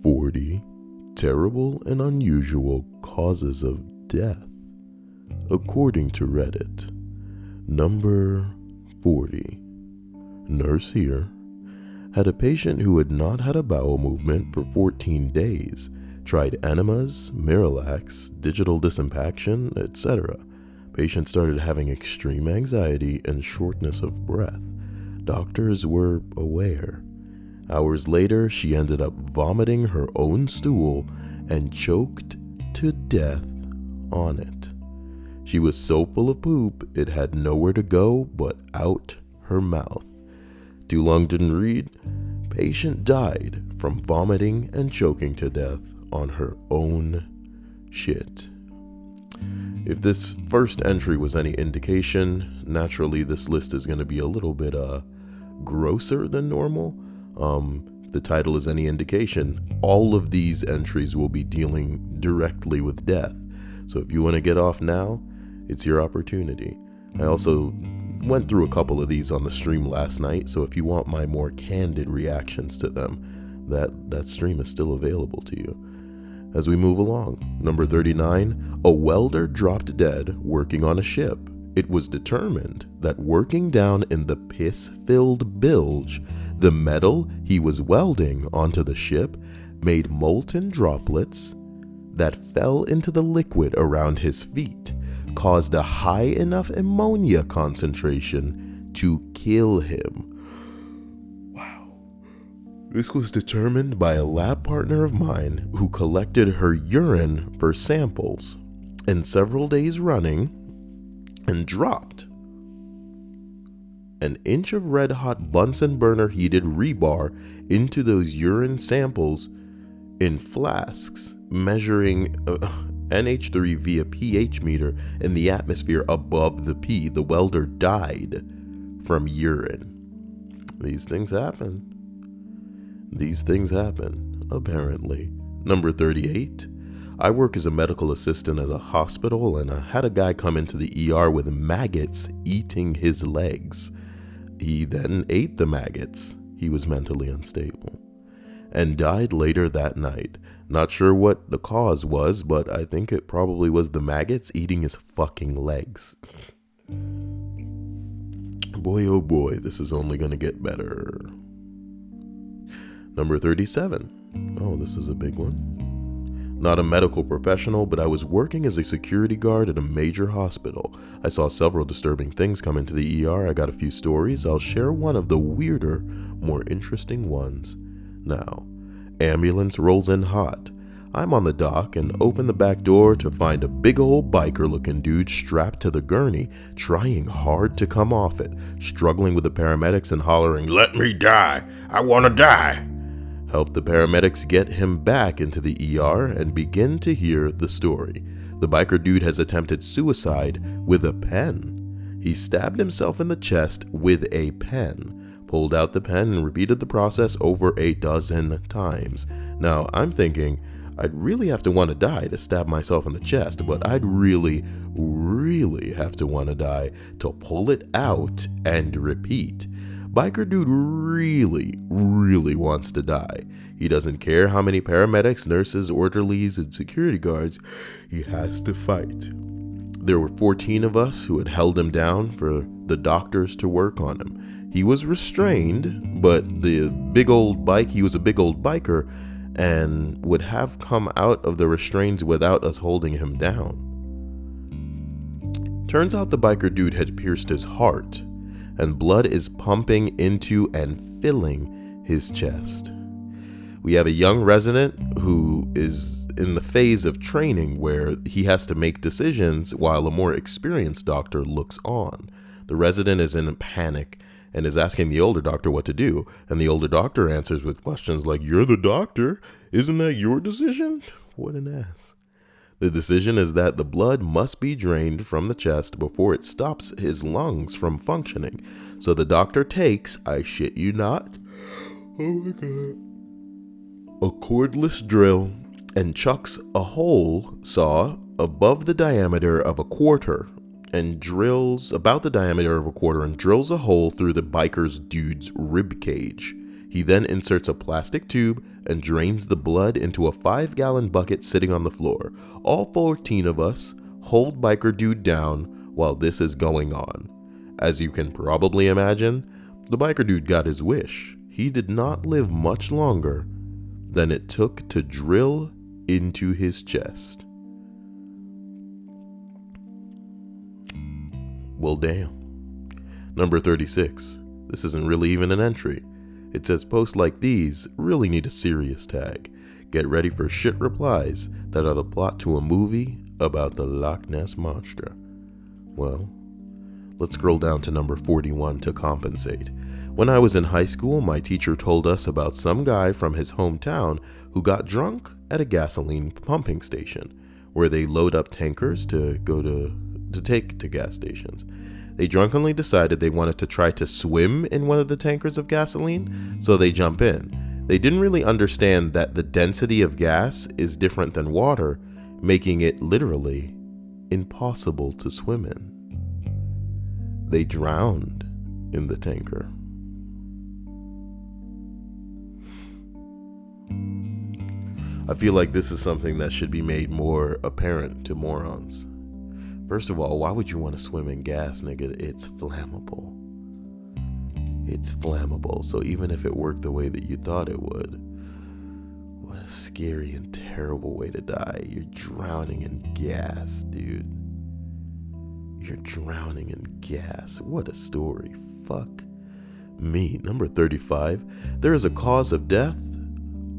40 terrible and unusual causes of death, according to Reddit. Number 40. Nurse here had a patient who had not had a bowel movement for 14 days, tried enemas, Miralax, digital disimpaction, etc. Patient started having extreme anxiety and shortness of breath. Doctors were aware. Hours later, she ended up vomiting her own stool and choked to death on it. She was so full of poop, it had nowhere to go but out her mouth. Too long didn't read. Patient died from vomiting and choking to death on her own shit. If this first entry was any indication, naturally this list is going to be a little bit grosser than normal. If the title is any indication, all of these entries will be dealing directly with death. So if you want to get off now, it's your opportunity. I also went through a couple of these on the stream last night, so if you want my more candid reactions to them, that stream is still available to you. As we move along, number 39, a welder dropped dead working on a ship. It was determined that working down in the piss-filled bilge, the metal he was welding onto the ship made molten droplets that fell into the liquid around his feet, caused a high enough ammonia concentration to kill him. Wow. This was determined by a lab partner of mine who collected her urine for samples, and several days running, and dropped an inch of red-hot Bunsen burner heated rebar into those urine samples in flasks measuring NH3 via pH meter in the atmosphere above the P. The welder died from urine. These things happen. These things happen, apparently. Number 38. I work as a medical assistant at a hospital, and I had a guy come into the ER with maggots eating his legs. He then ate the maggots. He was mentally unstable and died later that night. Not sure what the cause was, but I think it probably was the maggots eating his fucking legs. Boy, oh boy, this is only gonna get better. Number 37. Oh, this is a big one. Not a medical professional, but I was working as a security guard at a major hospital. I saw several disturbing things come into the ER. I got a few stories. I'll share one of the weirder, more interesting ones now. Ambulance rolls in hot. I'm on the dock and open the back door to find a big old biker looking dude strapped to the gurney, trying hard to come off it, struggling with the paramedics and hollering, "Let me die! I want to die!" Help the paramedics get him back into the ER and begin to hear the story. The biker dude has attempted suicide with a pen. He stabbed himself in the chest with a pen, pulled out the pen and repeated the process over a dozen times. Now, I'm thinking, I'd really have to want to die to stab myself in the chest, but I'd really, really have to want to die to pull it out and repeat. Biker dude really wants to die. He doesn't care how many paramedics, nurses, orderlies, and security guards he has to fight. There were 14 of us who had held him down for the doctors to work on him. He was restrained, but he was a big old biker and would have come out of the restraints without us holding him down. Turns out the biker dude had pierced his heart, and blood is pumping into and filling his chest. We have a young resident who is in the phase of training where he has to make decisions while a more experienced doctor looks on. The resident is in a panic and is asking the older doctor what to do, and the older doctor answers with questions like, "You're the doctor, isn't that your decision?" What an ass. The decision is that the blood must be drained from the chest before it stops his lungs from functioning. So the doctor takes, I shit you not, oh my god, a cordless drill and chucks a hole saw above the diameter of a quarter and drills a hole through the biker's dude's rib cage. He then inserts a plastic tube and drains the blood into a 5-gallon bucket sitting on the floor. All 14 of us hold biker dude down while this is going on. As you can probably imagine, the biker dude got his wish. He did not live much longer than it took to drill into his chest. Well, damn. Number 36. This isn't really even an entry. It says posts like these really need a serious tag. Get ready for shit replies that are the plot to a movie about the Loch Ness Monster. Well, let's scroll down to number 41 to compensate. When I was in high school, my teacher told us about some guy from his hometown who got drunk at a gasoline pumping station, where they load up tankers to take to gas stations. They drunkenly decided they wanted to try to swim in one of the tankers of gasoline, so they jump in. They didn't really understand that the density of gas is different than water, making it literally impossible to swim in. They drowned in the tanker. I feel like this is something that should be made more apparent to morons. First of all, why would you want to swim in gas, nigga? It's flammable. It's flammable. So even if it worked the way that you thought it would, what a scary and terrible way to die. You're drowning in gas, dude. You're drowning in gas. What a story. Fuck me. Number 35. There is a cause of death,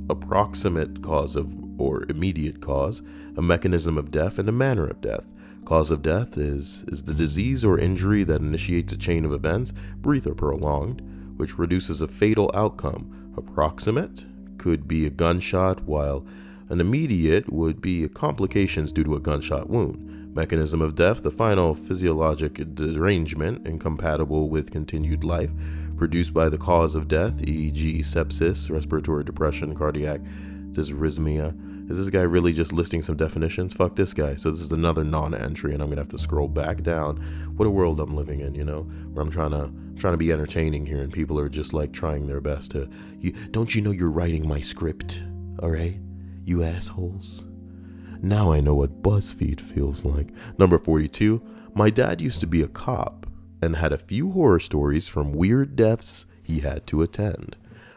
approximate cause of or immediate cause, a mechanism of death, and a manner of death. Cause of death is the disease or injury that initiates a chain of events, brief or prolonged, which produces a fatal outcome. Approximate could be a gunshot, while an immediate would be complications due to a gunshot wound. Mechanism of death, the final physiologic derangement incompatible with continued life, produced by the cause of death, e.g. sepsis, respiratory depression, cardiac dysrhythmia. Is this guy really just listing some definitions? Fuck this guy. So this is another non-entry, and I'm gonna have to scroll back down. What a world I'm living in, you know, where I'm trying to be entertaining here, and people are just like trying their best to. Don't you know you're writing my script? All right, you assholes. Now I know what BuzzFeed feels like. Number 42. My dad used to be a cop and had a few horror stories from weird deaths he had to attend.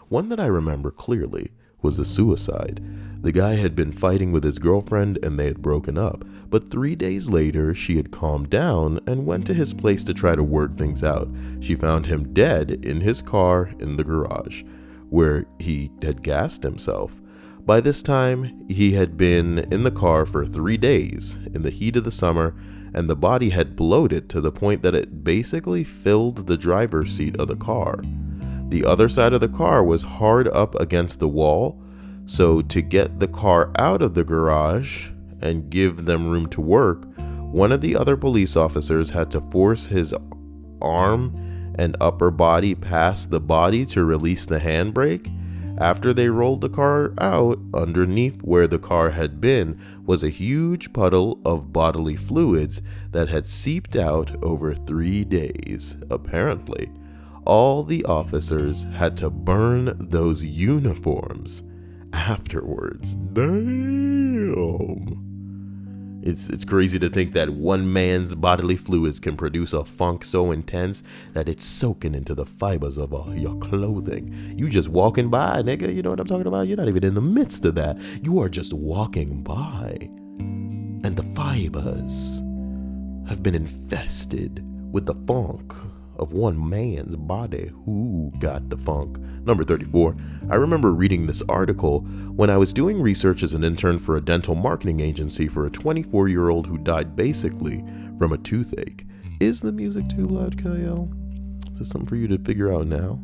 One that I remember clearly was a suicide. The guy had been fighting with his girlfriend and they had broken up, but 3 days later she had calmed down and went to his place to try to work things out. She found him dead in his car in the garage, where he had gassed himself. By this time, he had been in the car for 3 days in the heat of the summer, and the body had bloated to the point that it basically filled the driver's seat of the car. The other side of the car was hard up against the wall, so to get the car out of the garage and give them room to work, one of the other police officers had to force his arm and upper body past the body to release the handbrake. After they rolled the car out, underneath where the car had been was a huge puddle of bodily fluids that had seeped out over 3 days. Apparently, all the officers had to burn those uniforms afterwards. Damn. It's crazy to think that one man's bodily fluids can produce a funk so intense that it's soaking into the fibers of your clothing. You just walking by, nigga, you know what I'm talking about? You're not even in the midst of that. You are just walking by, and the fibers have been infested with the funk of one man's body. Who got the funk? Number 34. I remember reading this article when I was doing research as an intern for a dental marketing agency for a 24-year-old who died basically from a toothache. Is the music too loud, Kyle? Is this something for you to figure out now?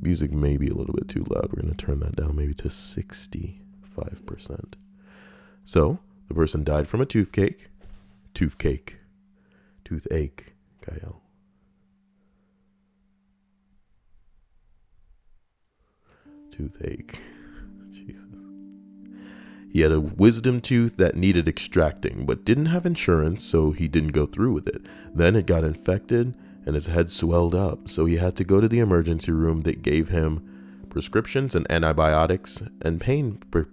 Music may be a little bit too loud. We're going to turn that down maybe to 65%. So, the person died from a toothache, Kyle. Toothache. Jesus. He had a wisdom tooth that needed extracting, but didn't have insurance, so he didn't go through with it. Then it got infected, and his head swelled up, so he had to go to the emergency room. That gave him prescriptions and antibiotics and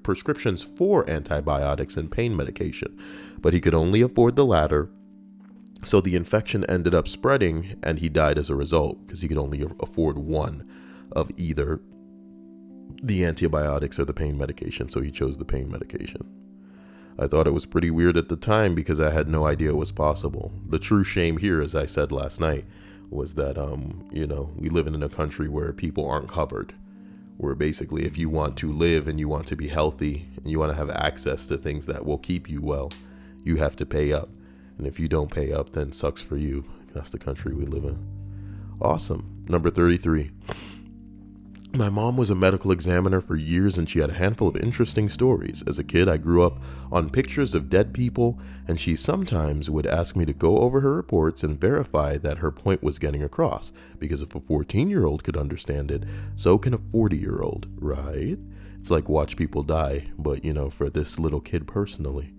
prescriptions for antibiotics and pain medication, but he could only afford the latter. So the infection ended up spreading and he died as a result because he could only afford one of either the antibiotics or the pain medication. So he chose the pain medication. I thought it was pretty weird at the time because I had no idea it was possible. The true shame here, as I said last night, was that, we live in a country where people aren't covered. Where basically if you want to live and you want to be healthy and you want to have access to things that will keep you well, you have to pay up. And if you don't pay up, then sucks for you. That's the country we live in. Awesome. Number 33. My mom was a medical examiner for years and she had a handful of interesting stories. As a kid, I grew up on pictures of dead people, and she sometimes would ask me to go over her reports and verify that her point was getting across. Because if a 14-year-old could understand it, so can a 40-year-old, right? It's like watch people die, but for this little kid personally.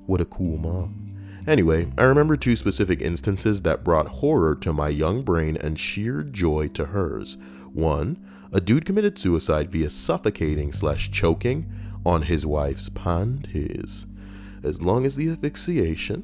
What a cool mom. Anyway, I remember two specific instances that brought horror to my young brain and sheer joy to hers. One, a dude committed suicide via suffocating/choking on his wife's panties. As long as the asphyxiation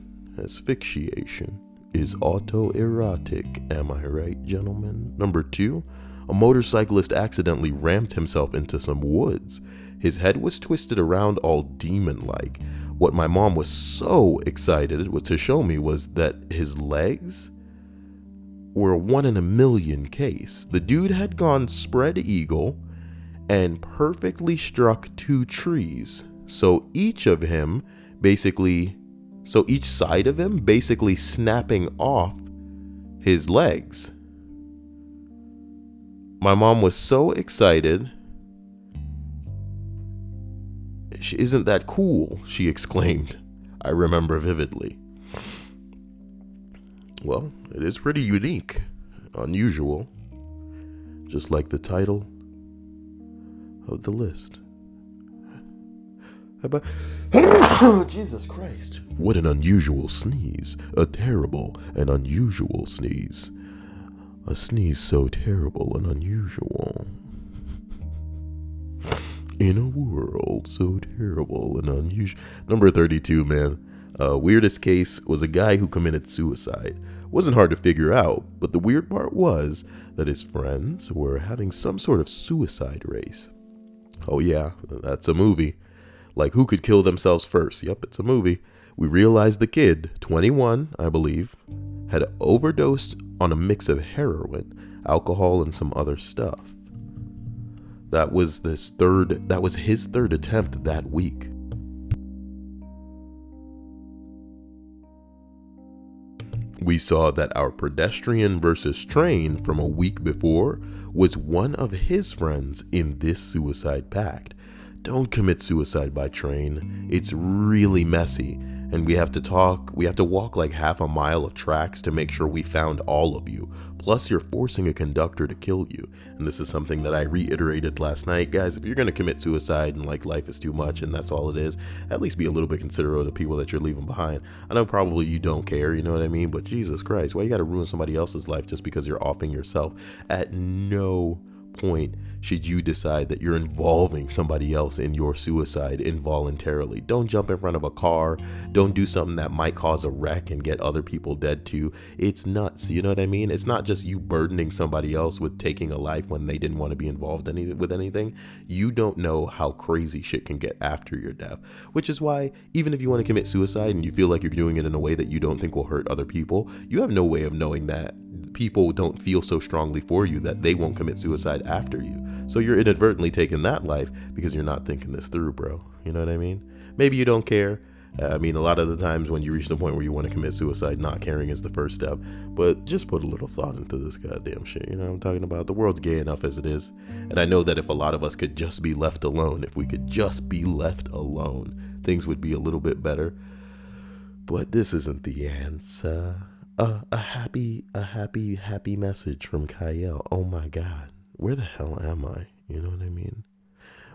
is autoerotic, am I right, gentlemen? Number two, a motorcyclist accidentally rammed himself into some woods. His head was twisted around all demon-like. What my mom was so excited to show me was that his legs were a 1 in a million case. The dude had gone spread eagle and perfectly struck 2 trees. So each side of him basically snapping off his legs. My mom was so excited. "Isn't that cool?" she exclaimed. I remember vividly. Well, it is pretty unique, unusual, just like the title of the list. Jesus Christ. What an unusual sneeze. A terrible and unusual sneeze. A sneeze so terrible and unusual. In a world so terrible and unusual. Number 32, man. Weirdest case was a guy who committed suicide. Wasn't hard to figure out, but the weird part was that his friends were having some sort of suicide race. Oh yeah, that's a movie. Like who could kill themselves first? Yep, it's a movie. We realized the kid, 21, I believe, had overdosed on a mix of heroin, alcohol, and some other stuff. That was his third attempt that week. We saw that our pedestrian versus train from a week before was one of his friends in this suicide pact. Don't commit suicide by train. It's really messy, and we have to walk like half a mile of tracks to make sure we found all of you. Plus, you're forcing a conductor to kill you. And this is something that I reiterated last night. Guys, if you're going to commit suicide and like life is too much and that's all it is, at least be a little bit considerate of the people that you're leaving behind. I know probably you don't care, you know what I mean? But Jesus Christ, why you got to ruin somebody else's life just because you're offing yourself? At no point should you decide that you're involving somebody else in your suicide involuntarily. Don't jump in front of a car. Don't do something that might cause a wreck and get other people dead too. It's nuts. You know what I mean? It's not just you burdening somebody else with taking a life when they didn't want to be involved with anything. You don't know how crazy shit can get after your death, which is why even if you want to commit suicide and you feel like you're doing it in a way that you don't think will hurt other people, you have no way of knowing that people don't feel so strongly for you that they won't commit suicide after you. So you're inadvertently taking that life because you're not thinking this through, bro. You know what I mean? Maybe you don't care. I mean, a lot of the times when you reach the point where you want to commit suicide, not caring is the first step. But just put a little thought into this goddamn shit. You know what I'm talking about? The world's gay enough as it is. And I know that if a lot of us could just be left alone, if we could just be left alone, things would be a little bit better. But this isn't the answer. A happy message from Kyle. Oh my God, where the hell am I? You know what I mean?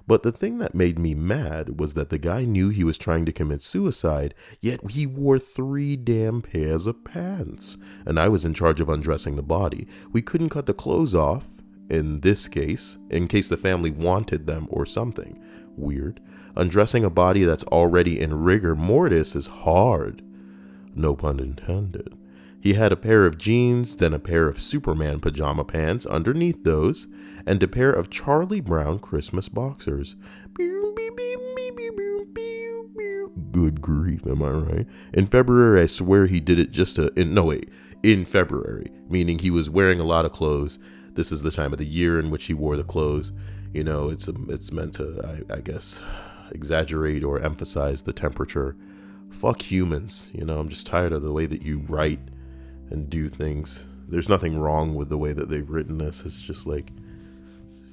But the thing that made me mad was that the guy knew he was trying to commit suicide, yet he wore 3 damn pairs of pants. And I was in charge of undressing the body. We couldn't cut the clothes off in this case, in case the family wanted them or something. Weird. Undressing a body that's already in rigor mortis is hard. No pun intended. He had a pair of jeans, then a pair of Superman pajama pants underneath those, and a pair of Charlie Brown Christmas boxers. Good grief, am I right? In February, I swear he did it just to... in February, meaning he was wearing a lot of clothes. This is the time of the year in which he wore the clothes. You know, it's meant to, I guess, exaggerate or emphasize the temperature. Fuck humans. You know, I'm just tired of the way that you write and do things. There's nothing wrong with the way that they've written this. It's just like,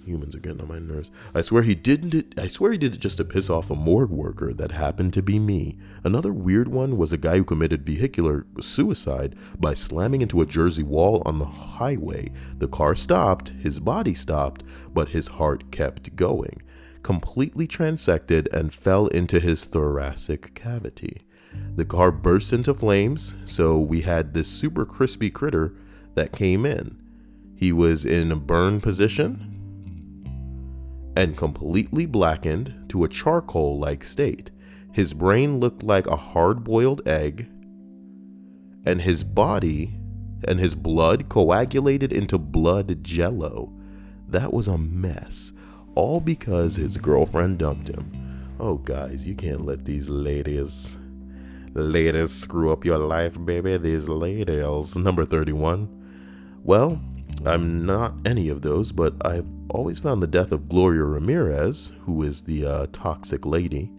humans are getting on my nerves. I swear he did it just to piss off a morgue worker that happened to be me. Another weird one was a guy who committed vehicular suicide by slamming into a Jersey wall on the highway. The car stopped, his body stopped, but his heart kept going. Completely transected and fell into his thoracic cavity. The car burst into flames, so we had this super crispy critter that came in. He was in a burn position and completely blackened to a charcoal-like state. His brain looked like a hard-boiled egg, and his body and his blood coagulated into blood jello. That was a mess, all because his girlfriend dumped him. Oh, guys, you can't let these ladies screw up your life, baby. These ladies. Number 31. Well, I'm not any of those, but I've always found the death of Gloria Ramirez, who is the toxic lady,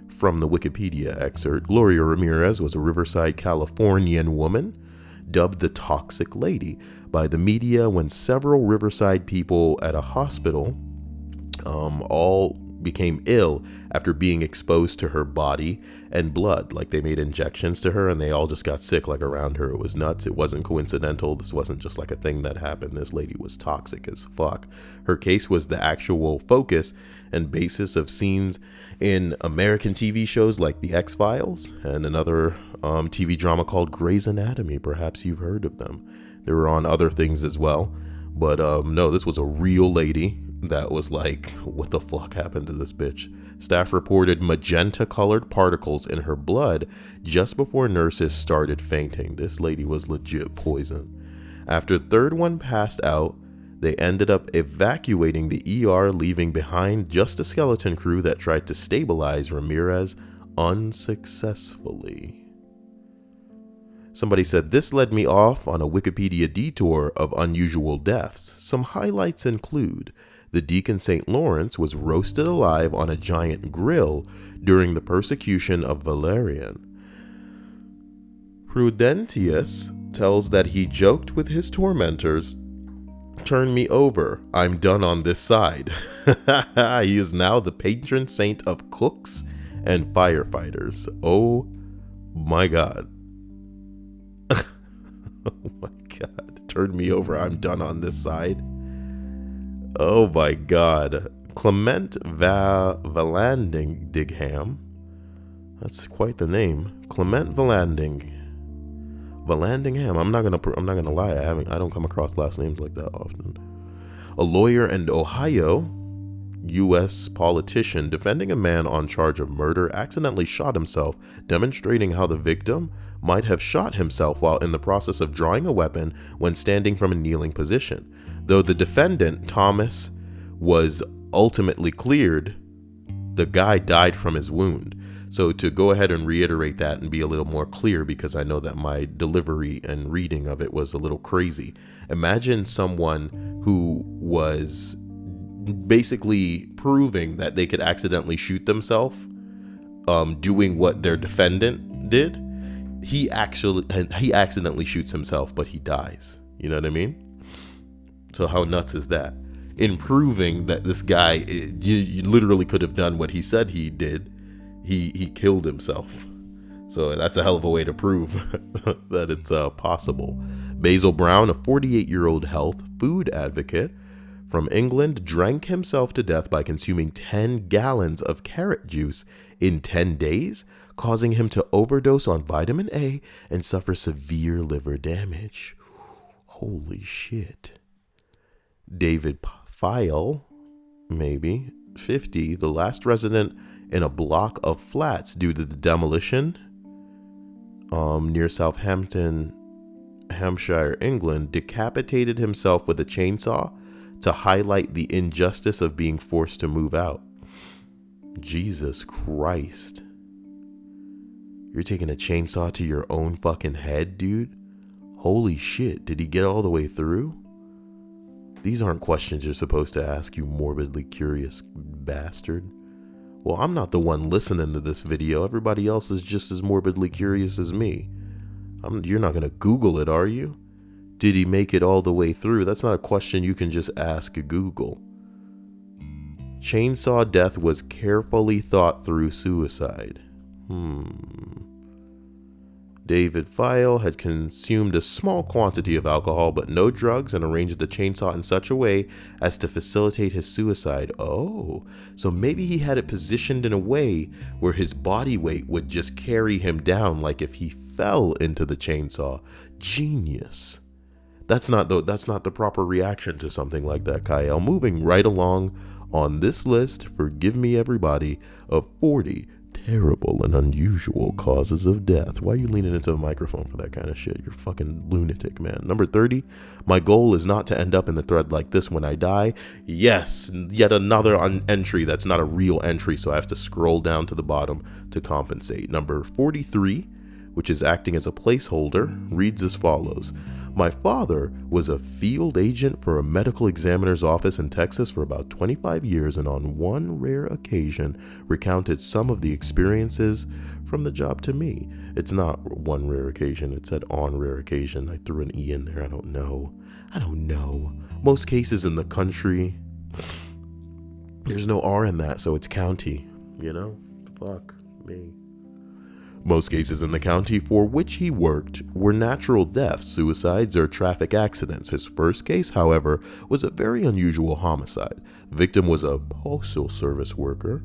from the Wikipedia excerpt. Gloria Ramirez was a Riverside, Californian woman dubbed the Toxic Lady by the media when several Riverside people at a hospital all became ill after being exposed to her body and blood. Like, they made injections to her and they all just got sick, like, around her. It was nuts. It wasn't coincidental. This wasn't just like a thing that happened. This lady was toxic as fuck. Her case was the actual focus and basis of scenes in American TV shows like The X-Files and another TV drama called Grey's Anatomy. Perhaps you've heard of them. They were on other things as well. But no, this was a real lady that was like, what the fuck happened to this bitch? Staff reported magenta-colored particles in her blood just before nurses started fainting. This lady was legit poison. After the third one passed out, they ended up evacuating the ER, leaving behind just a skeleton crew that tried to stabilize Ramirez unsuccessfully. Somebody said, this led me off on a Wikipedia detour of unusual deaths. Some highlights include: the Deacon St. Lawrence was roasted alive on a giant grill during the persecution of Valerian. Prudentius tells that he joked with his tormentors, "Turn me over, I'm done on this side." He is now the patron saint of cooks and firefighters. Oh my God. Oh my God. Turn me over, I'm done on this side. Oh my God. Clement Vallandigham. That's quite the name. Clement Vallandigham. I'm not gonna lie. I don't come across last names like that often. A lawyer in Ohio, U.S. politician defending a man on charge of murder accidentally shot himself, demonstrating how the victim might have shot himself while in the process of drawing a weapon when standing from a kneeling position. Though the defendant, Thomas, was ultimately cleared, the guy died from his wound. So to go ahead and reiterate that and be a little more clear, because I know that my delivery and reading of it was a little crazy. Imagine someone who was basically proving that they could accidentally shoot themselves, doing what their defendant did. He accidentally shoots himself, but he dies. You know what I mean? So how nuts is that? In proving that this guy, you literally could have done what he said he did, he killed himself. So that's a hell of a way to prove that it's possible. Basil Brown, a 48-year-old health food advocate from England, drank himself to death by consuming 10 gallons of carrot juice in 10 days, causing him to overdose on vitamin A and suffer severe liver damage. Holy shit. David File, maybe, 50, the last resident in a block of flats due to the demolition near Southampton, Hampshire, England, decapitated himself with a chainsaw to highlight the injustice of being forced to move out. Jesus Christ. You're taking a chainsaw to your own fucking head, dude? Holy shit, did he get all the way through? These aren't questions you're supposed to ask, you morbidly curious bastard. Well, I'm not the one listening to this video. Everybody else is just as morbidly curious as me. You're not going to Google it, are you? Did he make it all the way through? That's not a question you can just ask Google. Chainsaw death was carefully thought through suicide. David File had consumed a small quantity of alcohol but no drugs and arranged the chainsaw in such a way as to facilitate his suicide. Oh, so maybe he had it positioned in a way where his body weight would just carry him down like if he fell into the chainsaw. Genius. That's not the proper reaction to something like that, Kyle. Moving right along on this list, forgive me everybody, of 40 terrible and unusual causes of death. Why are you leaning into the microphone for that kind of shit? You're a fucking lunatic, man. Number 30, my goal is not to end up in the thread like this when I die. Yes, yet another entry that's not a real entry, so I have to scroll down to the bottom to compensate. Number 43, which is acting as a placeholder, reads as follows. My father was a field agent for a medical examiner's office in Texas for about 25 years and on one rare occasion recounted some of the experiences from the job to me. It's not one rare occasion, it said on rare occasion. I threw an E in there, I don't know. Most cases in the country, there's no R in that, so it's county, you know? Fuck me. Most cases in the county for which he worked were natural deaths, suicides, or traffic accidents. His first case, however, was a very unusual homicide. The victim was a postal service worker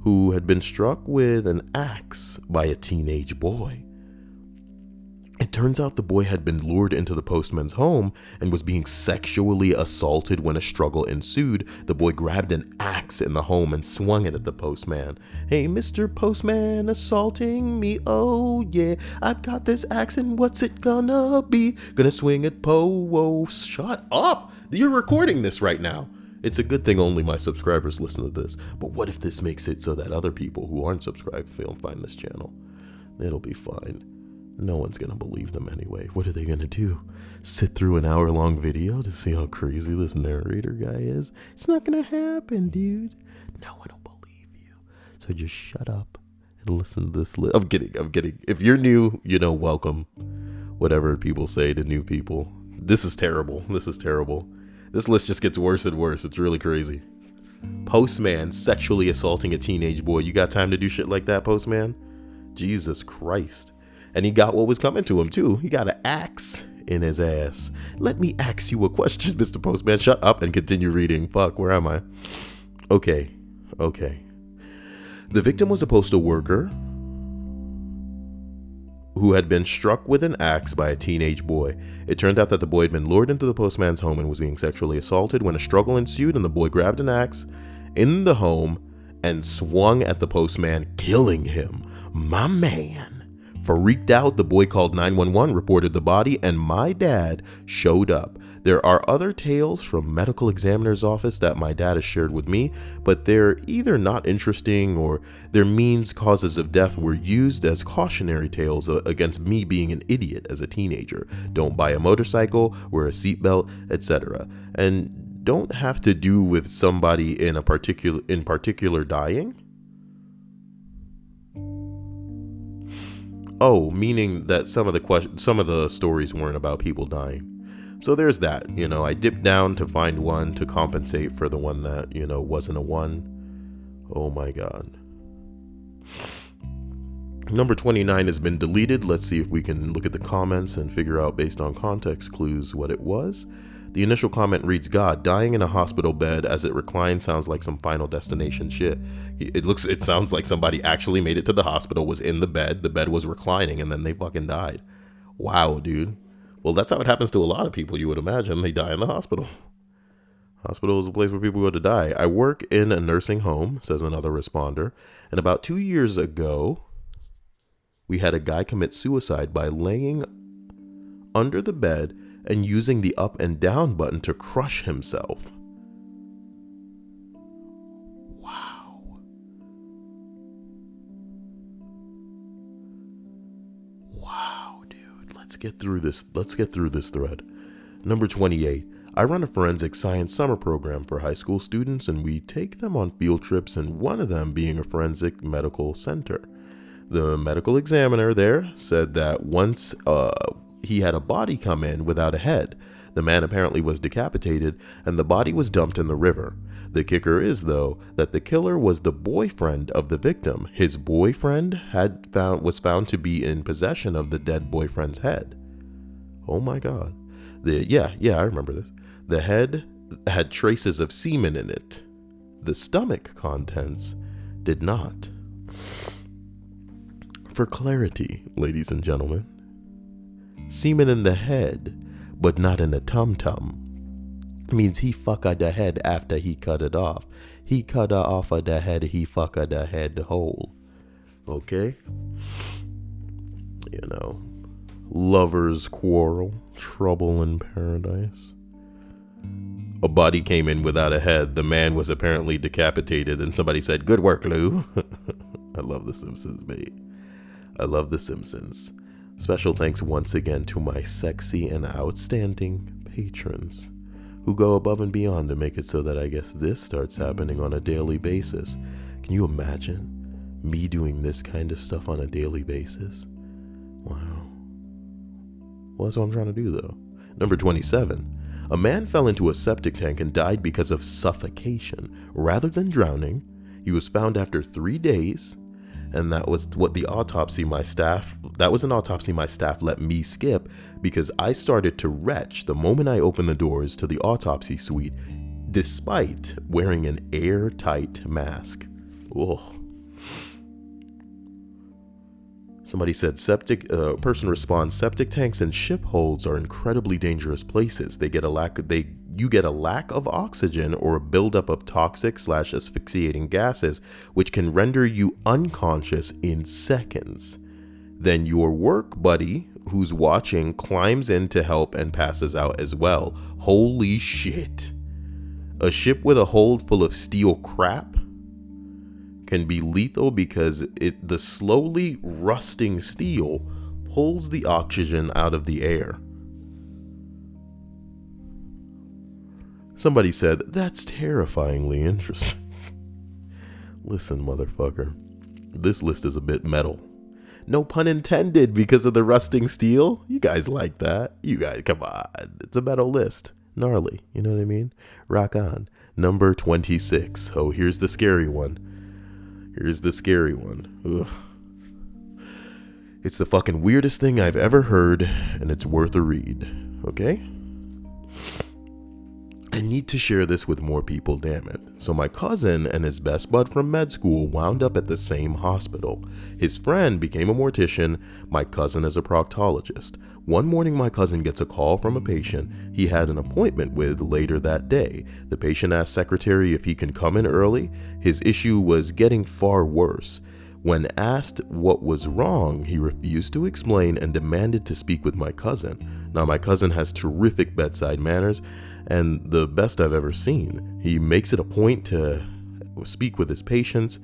who had been struck with an axe by a teenage boy. It turns out the boy had been lured into the postman's home and was being sexually assaulted when a struggle ensued. The boy grabbed an axe in the home and swung it at the postman. Hey, Mr. Postman, assaulting me, oh yeah, I've got this axe and what's it gonna be? Gonna swing it, po-oh. Shut up! You're recording this right now. It's a good thing only my subscribers listen to this, but what if this makes it so that other people who aren't subscribed find this channel? It'll be fine. No one's gonna believe them anyway. What are they gonna do? Sit through an hour-long video to see how crazy this narrator guy is? It's not gonna happen, dude. No one will believe you. So just shut up and listen to this list. I'm kidding. If you're new, welcome. Whatever people say to new people. This is terrible. This list just gets worse and worse. It's really crazy. Postman sexually assaulting a teenage boy. You got time to do shit like that, Postman? Jesus Christ. And he got what was coming to him, too. He got an axe in his ass. Let me ask you a question, Mr. Postman. Shut up and continue reading. Fuck, where am I? Okay. The victim was a postal worker who had been struck with an axe by a teenage boy. It turned out that the boy had been lured into the postman's home and was being sexually assaulted when a struggle ensued and the boy grabbed an axe in the home and swung at the postman, killing him. My man. Freaked out, the boy called 911, reported the body, and my dad showed up. There are other tales from medical examiner's office that my dad has shared with me, but they're either not interesting or their means causes of death were used as cautionary tales against me being an idiot as a teenager. Don't buy a motorcycle, wear a seatbelt, etc. And don't have to do with somebody in particular dying. Oh, meaning that some of the stories weren't about people dying. So there's that. I dipped down to find one to compensate for the one that, wasn't a one. Oh my God. Number 29 has been deleted. Let's see if we can look at the comments and figure out based on context clues what it was. The initial comment reads, God, dying in a hospital bed as it reclines sounds like some Final Destination shit. It sounds like somebody actually made it to the hospital, was in the bed was reclining, and then they fucking died. Wow, dude. Well, that's how it happens to a lot of people, you would imagine. They die in the hospital. Hospital is a place where people go to die. I work in a nursing home, says another responder. And about 2 years ago, we had a guy commit suicide by laying under the bed and using the up and down button to crush himself. Wow. Wow, dude. Let's get through this thread. Number 28. I run a forensic science summer program for high school students, and we take them on field trips, and one of them being a forensic medical center. The medical examiner there said that once he had a body come in without a head. The man apparently was decapitated, and the body was dumped in the river. The kicker is, though, that the killer was the boyfriend of the victim. His boyfriend was found to be in possession of the dead boyfriend's head. Oh my God. I remember this. The head had traces of semen in it. The stomach contents did not. For clarity, ladies and gentlemen, semen in the head, but not in the tum-tum, means he fucked the head after he cut it off. He cut her off of the head, he fucked the head whole. Okay? You know, lovers quarrel, trouble in paradise. A body came in without a head. The man was apparently decapitated, and somebody said, "Good work, Lou." I love The Simpsons, mate. I love The Simpsons. Special thanks once again to my sexy and outstanding patrons who go above and beyond to make it so that I guess this starts happening on a daily basis. Can you imagine me doing this kind of stuff on a daily basis? Wow. Well, that's what I'm trying to do, though. Number 27. A man fell into a septic tank and died because of suffocation rather than drowning. He was found after 3 days, and that was an autopsy my staff let me skip because I started to retch the moment I opened the doors to the autopsy suite, despite wearing an airtight mask. Ugh. Somebody said person responds, septic tanks and ship holds are incredibly dangerous places. You get a lack of oxygen or a buildup of toxic/asphyxiating gases, which can render you unconscious in seconds. Then your work buddy who's watching climbs in to help and passes out as well. Holy shit. A ship with a hold full of steel crap can be lethal because the slowly rusting steel pulls the oxygen out of the air. Somebody said, that's terrifyingly interesting. Listen, motherfucker, this list is a bit metal. No pun intended because of the rusting steel. You guys like that? You guys, come on. It's a metal list. Gnarly, you know what I mean? Rock on. Number 26. Oh, here's the scary one. Ugh. It's the fucking weirdest thing I've ever heard, and it's worth a read. Okay? I need to share this with more people, damn it. So my cousin and his best bud from med school wound up at the same hospital. His friend became a mortician, my cousin is a proctologist. One morning my cousin gets a call from a patient he had an appointment with later that day. The patient asked secretary if he can come in early. His issue was getting far worse. When asked what was wrong, he refused to explain and demanded to speak with my cousin. Now my cousin has terrific bedside manners and the best I've ever seen. He makes it a point to speak with his patients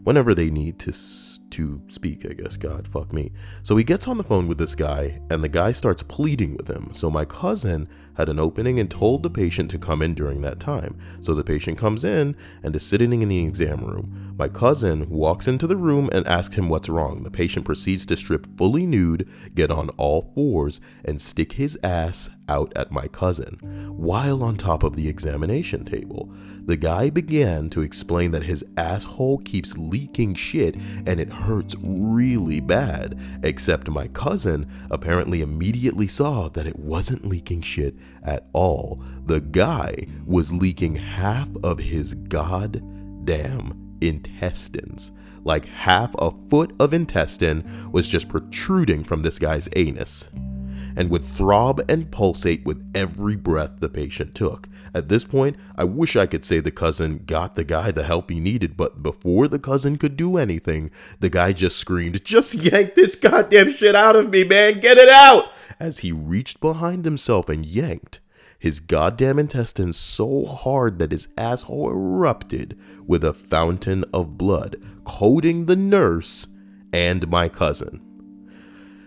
whenever they need to speak, I guess. God, fuck me. So he gets on the phone with this guy, and the guy starts pleading with him. So my cousin had an opening and told the patient to come in during that time. So the patient comes in and is sitting in the exam room. My cousin walks into the room and asks him what's wrong. The patient proceeds to strip fully nude, get on all fours, and stick his ass out at my cousin while on top of the examination table. The guy began to explain that his asshole keeps leaking shit and it hurts really bad, except my cousin apparently immediately saw that it wasn't leaking shit at all. The guy was leaking half of his goddamn intestines. Like half a foot of intestine was just protruding from this guy's anus. and would throb and pulsate with every breath the patient took. At this point, I wish I could say the cousin got the guy the help he needed, but before the cousin could do anything, the guy just screamed, "Just yank this goddamn shit out of me, man, get it out!" As he reached behind himself and yanked his goddamn intestines so hard that his asshole erupted with a fountain of blood, coating the nurse and my cousin.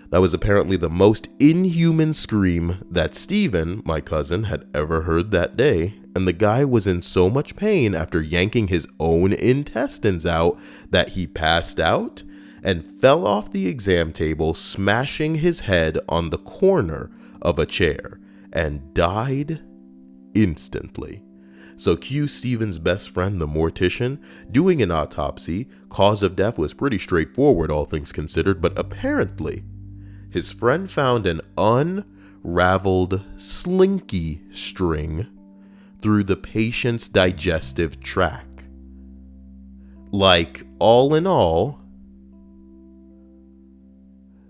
That was apparently the most inhuman scream that Stephen, my cousin, had ever heard that day, and the guy was in so much pain after yanking his own intestines out that he passed out and fell off the exam table, smashing his head on the corner of a chair, and died instantly. So cue Stephen's best friend, the mortician, doing an autopsy. Cause of death was pretty straightforward, all things considered, but apparently his friend found an unraveled slinky string through the patient's digestive tract. Like, all in all,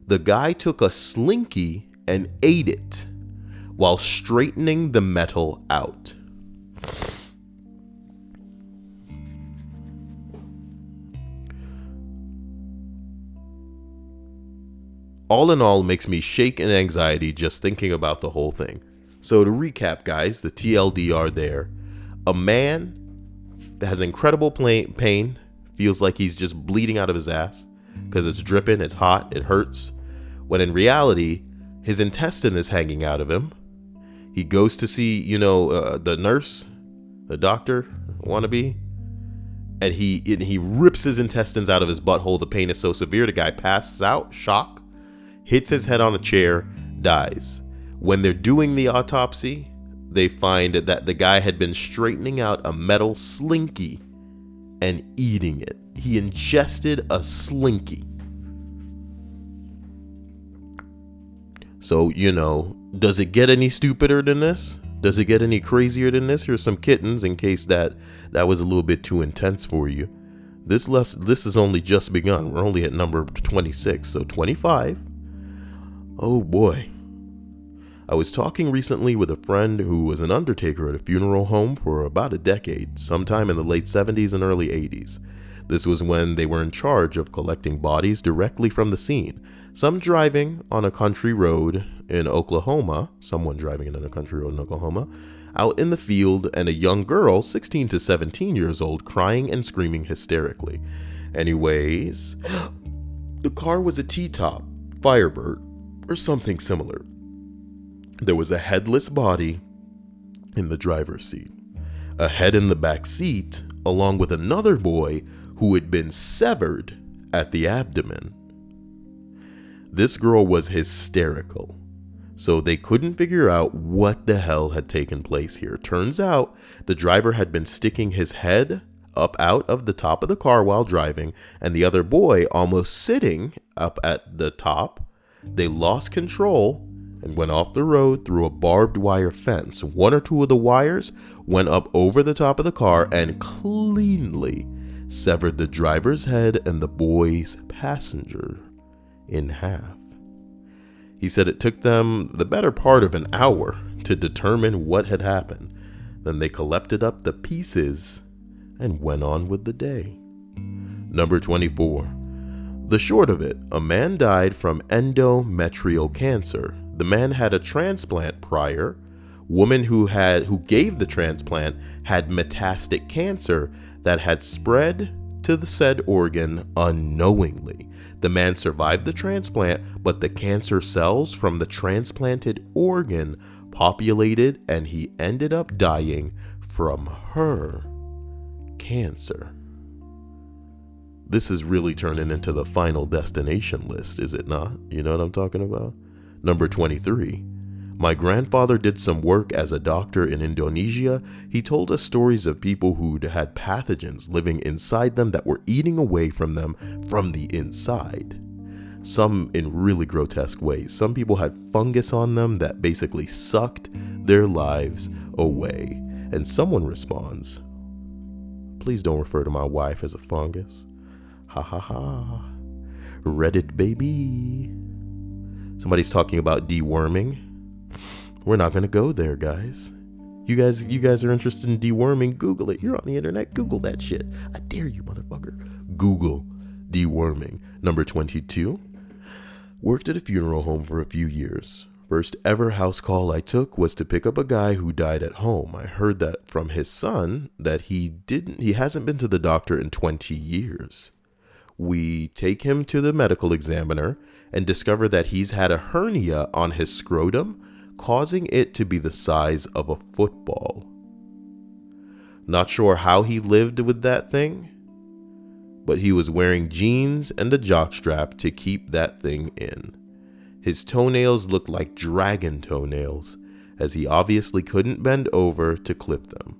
the guy took a slinky and ate it while straightening the metal out. All in all, makes me shake in anxiety just thinking about the whole thing. So to recap, guys, the TLDR there. A man has incredible pain, feels like he's just bleeding out of his ass because it's dripping, it's hot, it hurts. When in reality, his intestine is hanging out of him. He goes to see, the nurse, the doctor, wannabe, and he rips his intestines out of his butthole. The pain is so severe, the guy passes out, shock, hits his head on a chair, dies. When they're doing the autopsy, they find that the guy had been straightening out a metal slinky and eating it. He ingested a slinky. So, does it get any stupider than this? Does it get any crazier than this? Here's some kittens in case that was a little bit too intense for you. This has only just begun. We're only at number 26, so 25. Oh boy. I was talking recently with a friend who was an undertaker at a funeral home for about a decade, sometime in the late 70s and early 80s. This was when they were in charge of collecting bodies directly from the scene. Someone driving in a country road in Oklahoma, out in the field, and a young girl, 16 to 17 years old, crying and screaming hysterically. Anyways, the car was a T-top, Firebird, or something similar. There was a headless body in the driver's seat, a head in the back seat, along with another boy who had been severed at the abdomen. This girl was hysterical, so they couldn't figure out what the hell had taken place here. Turns out the driver had been sticking his head up out of the top of the car while driving, and the other boy almost sitting up at the top. They lost control and went off the road through a barbed wire fence. One or two of the wires went up over the top of the car and cleanly severed the driver's head and the boy's passenger in half. He said it took them the better part of an hour to determine what had happened. Then they collected up the pieces and went on with the day. Number 24. The short of it, a man died from endometrial cancer. The man had a transplant prior. Woman who gave the transplant had metastatic cancer that had spread to the said organ unknowingly. The man survived the transplant, but the cancer cells from the transplanted organ populated, and he ended up dying from her cancer. This is really turning into the Final Destination list, is it not? You know what I'm talking about? Number 23. My grandfather did some work as a doctor in Indonesia. He told us stories of people who'd had pathogens living inside them that were eating away from them from the inside. Some in really grotesque ways. Some people had fungus on them that basically sucked their lives away. And someone responds, "Please don't refer to my wife as a fungus. Ha ha ha. Reddit baby." Somebody's talking about deworming. We're not going to go there, guys. You guys are interested in deworming? Google it. You're on the internet. Google that shit. I dare you, motherfucker. Google deworming. Number 22. Worked at a funeral home for a few years. First ever house call I took was to pick up a guy who died at home. I heard that from his son that he hasn't been to the doctor in 20 years. We take him to the medical examiner and discover that he's had a hernia on his scrotum, causing it to be the size of a football. Not sure how he lived with that thing, but he was wearing jeans and a jockstrap to keep that thing in. His toenails looked like dragon toenails, as he obviously couldn't bend over to clip them.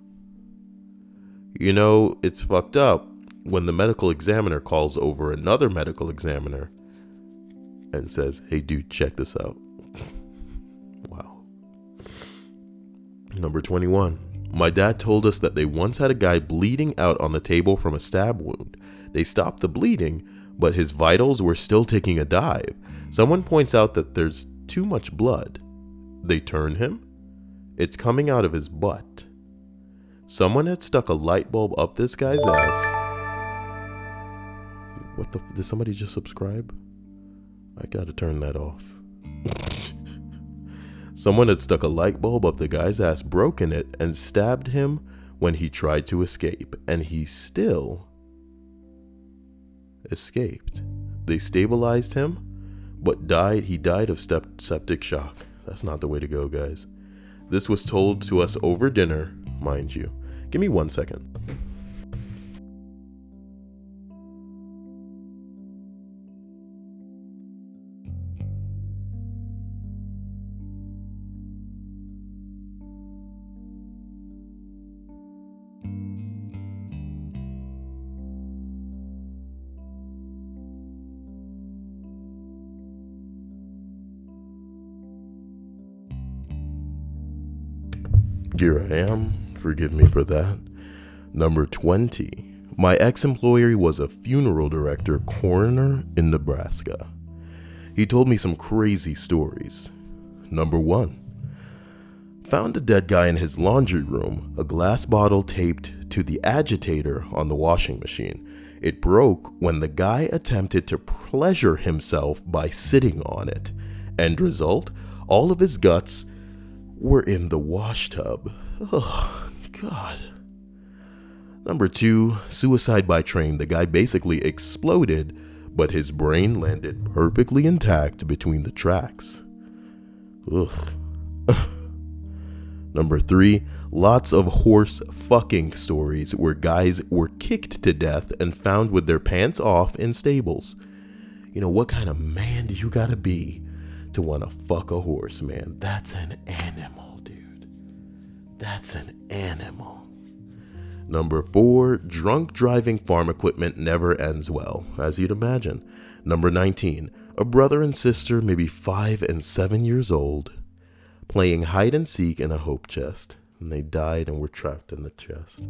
You know, it's fucked up when the medical examiner calls over another medical examiner and says, "Hey dude, check this out." Wow. Number 21. My dad told us that they once had a guy bleeding out on the table from a stab wound. They stopped the bleeding, but his vitals were still taking a dive. Someone points out that there's too much blood. They turn him. It's coming out of his butt. Someone had stuck a light bulb up this guy's ass. What the? Did somebody just subscribe? I gotta turn that off. Someone had stuck a light bulb up the guy's ass, broken it, and stabbed him when he tried to escape, and he still escaped. They stabilized him, but he died of septic shock. That's not the way to go, guys. This was told to us over dinner, mind you. Give me 1 second. Here I am. Forgive me for that. Number 20. My ex-employer was a funeral director coroner in Nebraska. He told me some crazy stories. Number 1. Found a dead guy in his laundry room, a glass bottle taped to the agitator on the washing machine. It broke when the guy attempted to pleasure himself by sitting on it. End result, all of his guts were in the wash tub. Oh, God. Number 2, suicide by train. The guy basically exploded, but his brain landed perfectly intact between the tracks. Ugh. Number 3, lots of horse fucking stories where guys were kicked to death and found with their pants off in stables. You know, what kind of man do you gotta be to want to fuck a horse, man? That's an animal, dude. That's an animal. Number 4, drunk driving farm equipment never ends well, as you'd imagine. Number 19, a brother and sister, maybe 5 and 7 years old, playing hide and seek in a hope chest, and they died and were trapped in the chest.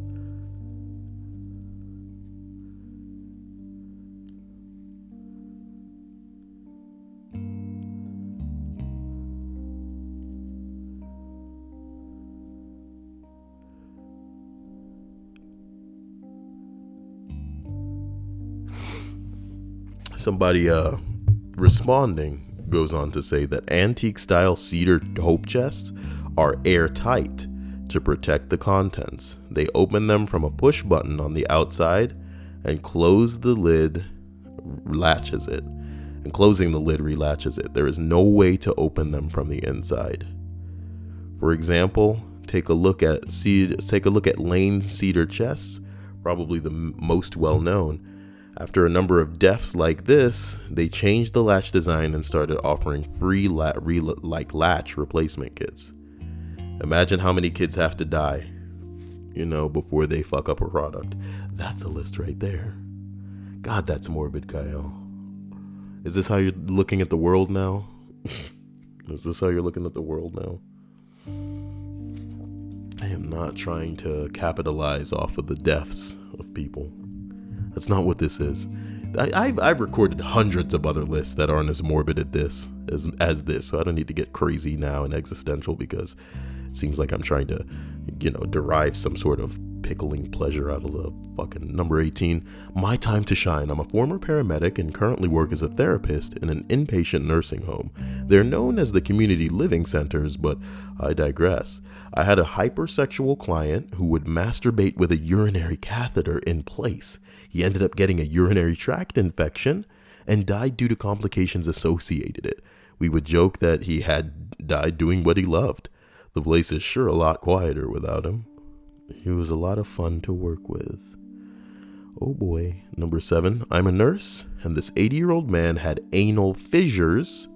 Somebody responding goes on to say that antique style cedar hope chests are airtight to protect the contents. They open them from a push button on the outside and close the lid latches it. And closing the lid relatches it. There is no way to open them from the inside. For example, take a look at Lane cedar chests, probably the most well known. After a number of deaths like this, they changed the latch design and started offering free latch replacement kits. Imagine how many kids have to die, before they fuck up a product. That's a list right there. God, that's morbid, Kyle. Is this how you're looking at the world now? Is this how you're looking at the world now? I am not trying to capitalize off of the deaths of people. That's not what this is. I've recorded hundreds of other lists that aren't as morbid as this, so I don't need to get crazy now and existential because it seems like I'm trying to, derive some sort of pickling pleasure out of the fucking number 18. My time to shine. I'm a former paramedic and currently work as a therapist in an inpatient nursing home. They're known as the community living centers, but I digress. I had a hypersexual client who would masturbate with a urinary catheter in place. He ended up getting a urinary tract infection and died due to complications associated it. We would joke that he had died doing what he loved. The place is sure a lot quieter without him. He was a lot of fun to work with. Oh boy. Number 7, I'm a nurse, and this 80-year-old man had anal fissures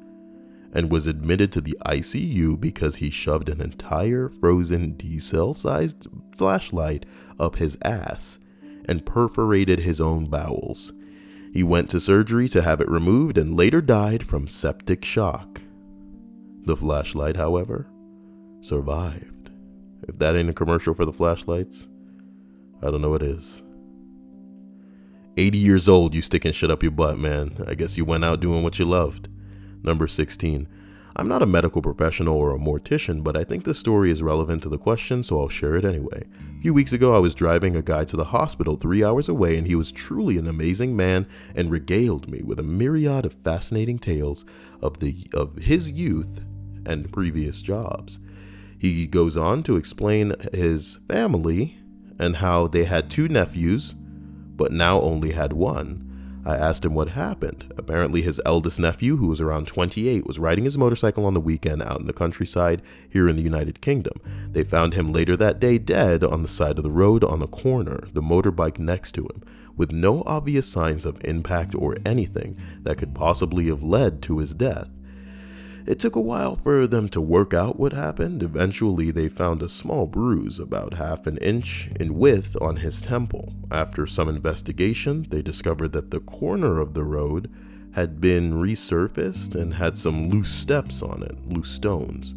and was admitted to the ICU because he shoved an entire frozen D-cell-sized flashlight up his ass and perforated his own bowels. He went to surgery to have it removed and later died from septic shock. The flashlight, however, survived. If that ain't a commercial for the flashlights, I don't know what is. 80 years old, you sticking shit up your butt, man. I guess you went out doing what you loved. Number 16. I'm not a medical professional or a mortician, but I think this story is relevant to the question, so I'll share it anyway. A few weeks ago, I was driving a guy to the hospital 3 hours away, and he was truly an amazing man and regaled me with a myriad of fascinating tales of his youth and previous jobs. He goes on to explain his family and how they had 2 nephews, but now only had 1. I asked him what happened. Apparently his eldest nephew, who was around 28, was riding his motorcycle on the weekend out in the countryside here in the United Kingdom. They found him later that day dead on the side of the road on a corner, the motorbike next to him, with no obvious signs of impact or anything that could possibly have led to his death. It took a while for them to work out what happened. Eventually, they found a small bruise about half an inch in width on his temple. After some investigation, they discovered that the corner of the road had been resurfaced and had some loose steps on it, loose stones.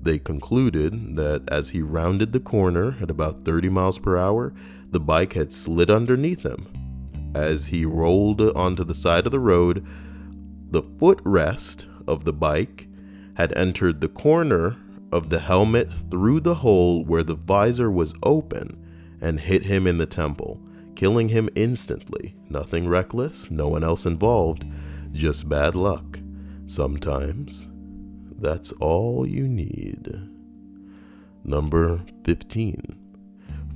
They concluded that as he rounded the corner at about 30 miles per hour, the bike had slid underneath him. As he rolled onto the side of the road, the footrest of the bike had entered the corner of the helmet through the hole where the visor was open and hit him in the temple, killing him instantly. Nothing reckless, no one else involved, just bad luck. Sometimes that's all you need. Number 15.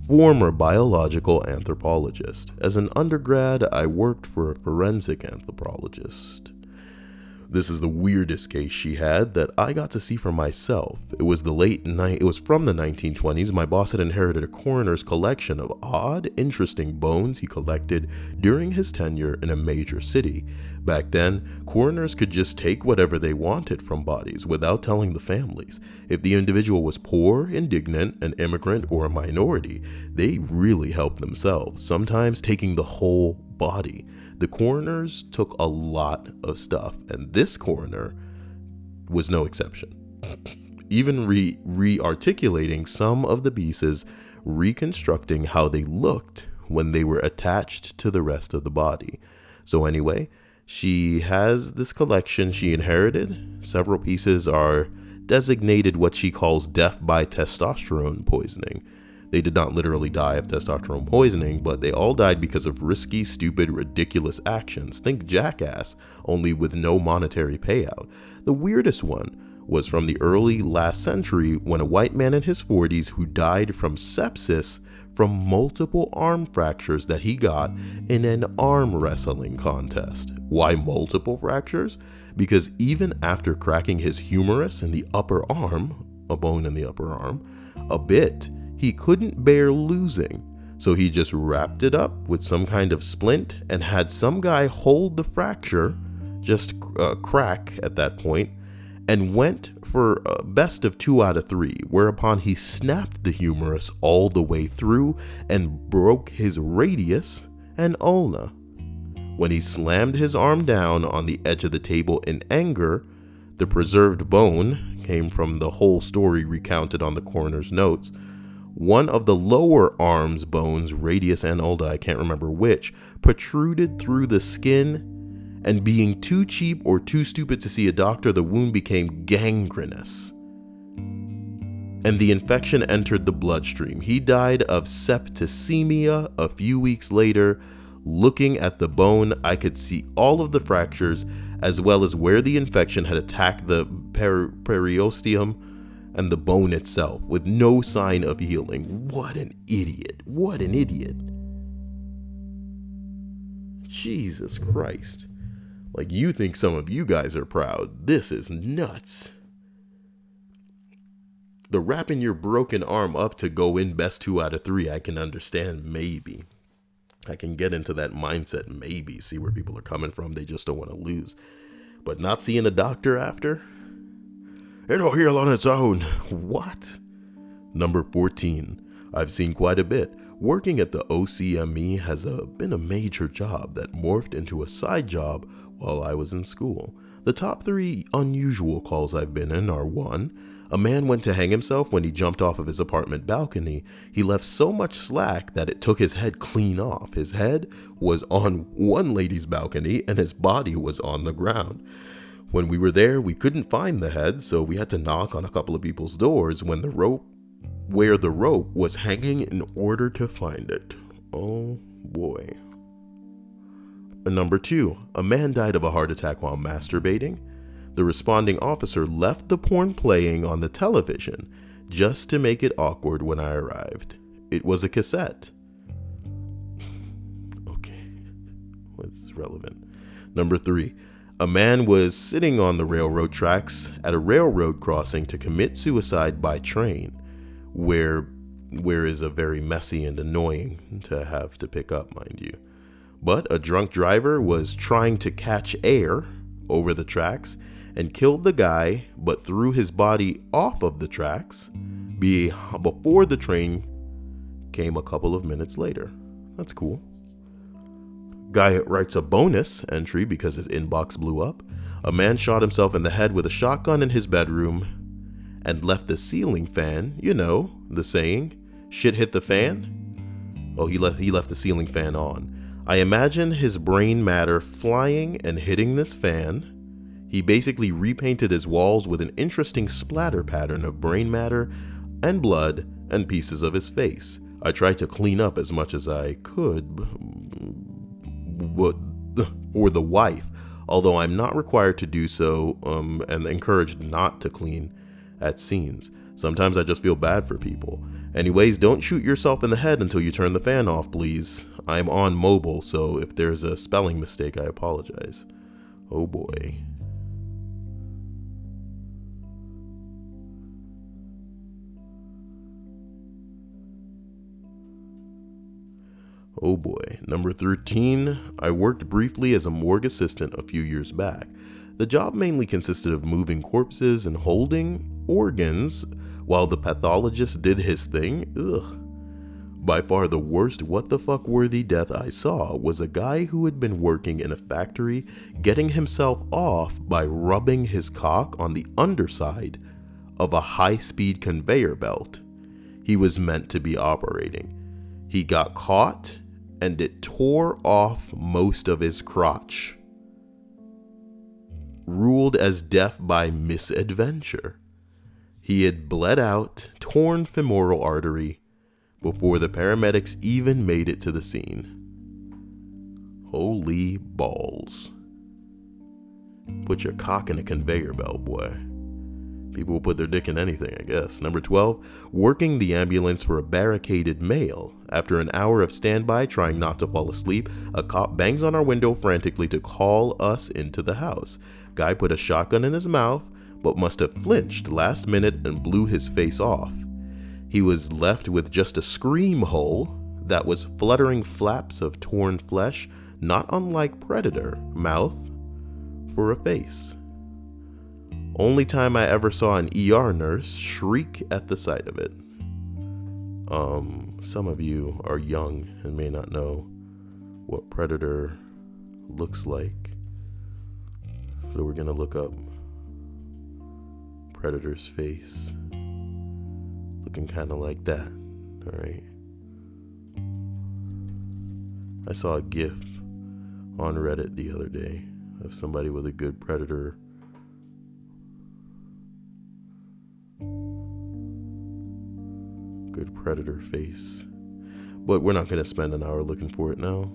Former biological anthropologist. As an undergrad, I worked for a forensic anthropologist. This is the weirdest case she had that I got to see for myself. It was from the 1920s. My boss had inherited a coroner's collection of odd, interesting bones he collected during his tenure in a major city. Back then, coroners could just take whatever they wanted from bodies without telling the families. If the individual was poor, indigent, an immigrant, or a minority, they really helped themselves, sometimes taking the whole body. The coroners took a lot of stuff, and this coroner was no exception. Even re-articulating some of the pieces, reconstructing how they looked when they were attached to the rest of the body. So anyway, she has this collection she inherited. Several pieces are designated what she calls death by testosterone poisoning. They did not literally die of testosterone poisoning, but they all died because of risky, stupid, ridiculous actions. Think Jackass, only with no monetary payout. The weirdest one was from the early last century when a white man in his 40s who died from sepsis from multiple arm fractures that he got in an arm wrestling contest. Why multiple fractures? Because even after cracking his humerus in the upper arm, a bone in the upper arm, a bit, he couldn't bear losing, so he just wrapped it up with some kind of splint and had some guy hold the fracture, just crack at that point, and went for a best of 2 out of 3, whereupon he snapped the humerus all the way through and broke his radius and ulna. When he slammed his arm down on the edge of the table in anger, the preserved bone came from the whole story recounted on the coroner's notes, One of the lower arm's bones, radius and ulna, I can't remember which, protruded through the skin, and being too cheap or too stupid to see a doctor, the wound became gangrenous, and the infection entered the bloodstream. He died of septicemia a few weeks later. Looking at the bone, I could see all of the fractures, as well as where the infection had attacked the periosteum and the bone itself, with no sign of healing. What an idiot. What an idiot. Jesus Christ. Like, you think some of you guys are proud. This is nuts. The wrapping your broken arm up to go in best 2 out of 3, I can understand, maybe. I can get into that mindset, maybe, see where people are coming from. They just don't want to lose. But not seeing a doctor after? It'll heal on its own. What? Number 14. I've seen quite a bit. Working at the OCME has been a major job that morphed into a side job while I was in school. The top 3 unusual calls I've been in are: 1. A man went to hang himself when he jumped off of his apartment balcony. He left so much slack that it took his head clean off. His head was on one lady's balcony and his body was on the ground. When we were there, we couldn't find the head, so we had to knock on a couple of people's doors where the rope was hanging in order to find it. Oh boy. Number 2, a man died of a heart attack while masturbating. The responding officer left the porn playing on the television just to make it awkward when I arrived. It was a cassette. Okay, what's relevant? Number 3, a man was sitting on the railroad tracks at a railroad crossing to commit suicide by train, where is a very messy and annoying to have to pick up, mind you. But a drunk driver was trying to catch air over the tracks and killed the guy, but threw his body off of the tracks before the train came a couple of minutes later. That's cool. Guy writes a bonus entry because his inbox blew up. A man shot himself in the head with a shotgun in his bedroom and left the ceiling fan, you know, the saying, shit hit the fan. Oh, he left the ceiling fan on. I imagine his brain matter flying and hitting this fan. He basically repainted his walls with an interesting splatter pattern of brain matter and blood and pieces of his face. I tried to clean up as much as I could for the wife, although I'm not required to do so and encouraged not to clean at scenes. Sometimes I just feel bad for people. Anyways, don't shoot yourself in the head until you turn the fan off, please. I'm on mobile, so if there's a spelling mistake, I apologize. Oh boy. Oh boy. Number 13, I worked briefly as a morgue assistant a few years back. The job mainly consisted of moving corpses and holding organs while the pathologist did his thing. Ugh. By far the worst what the fuck worthy death I saw was a guy who had been working in a factory getting himself off by rubbing his cock on the underside of a high-speed conveyor belt he was meant to be operating. He got caught and it tore off most of his crotch. Ruled as death by misadventure. He had bled out, torn femoral artery, before the paramedics even made it to the scene. Holy balls. Put your cock in a conveyor belt, boy. People will put their dick in anything, I guess. Number 12, working the ambulance for a barricaded male. After an hour of standby trying not to fall asleep, a cop bangs on our window frantically to call us into the house. Guy put a shotgun in his mouth, but must have flinched last minute and blew his face off. He was left with just a scream hole that was fluttering flaps of torn flesh, not unlike Predator mouth, for a face. Only time I ever saw an ER nurse shriek at the sight of it. Some of you are young and may not know what Predator looks like. So we're gonna look up Predator's face. Looking kind of like that. All right. I saw a GIF on Reddit the other day of somebody with a good predator face. But we're not going to spend an hour looking for it now.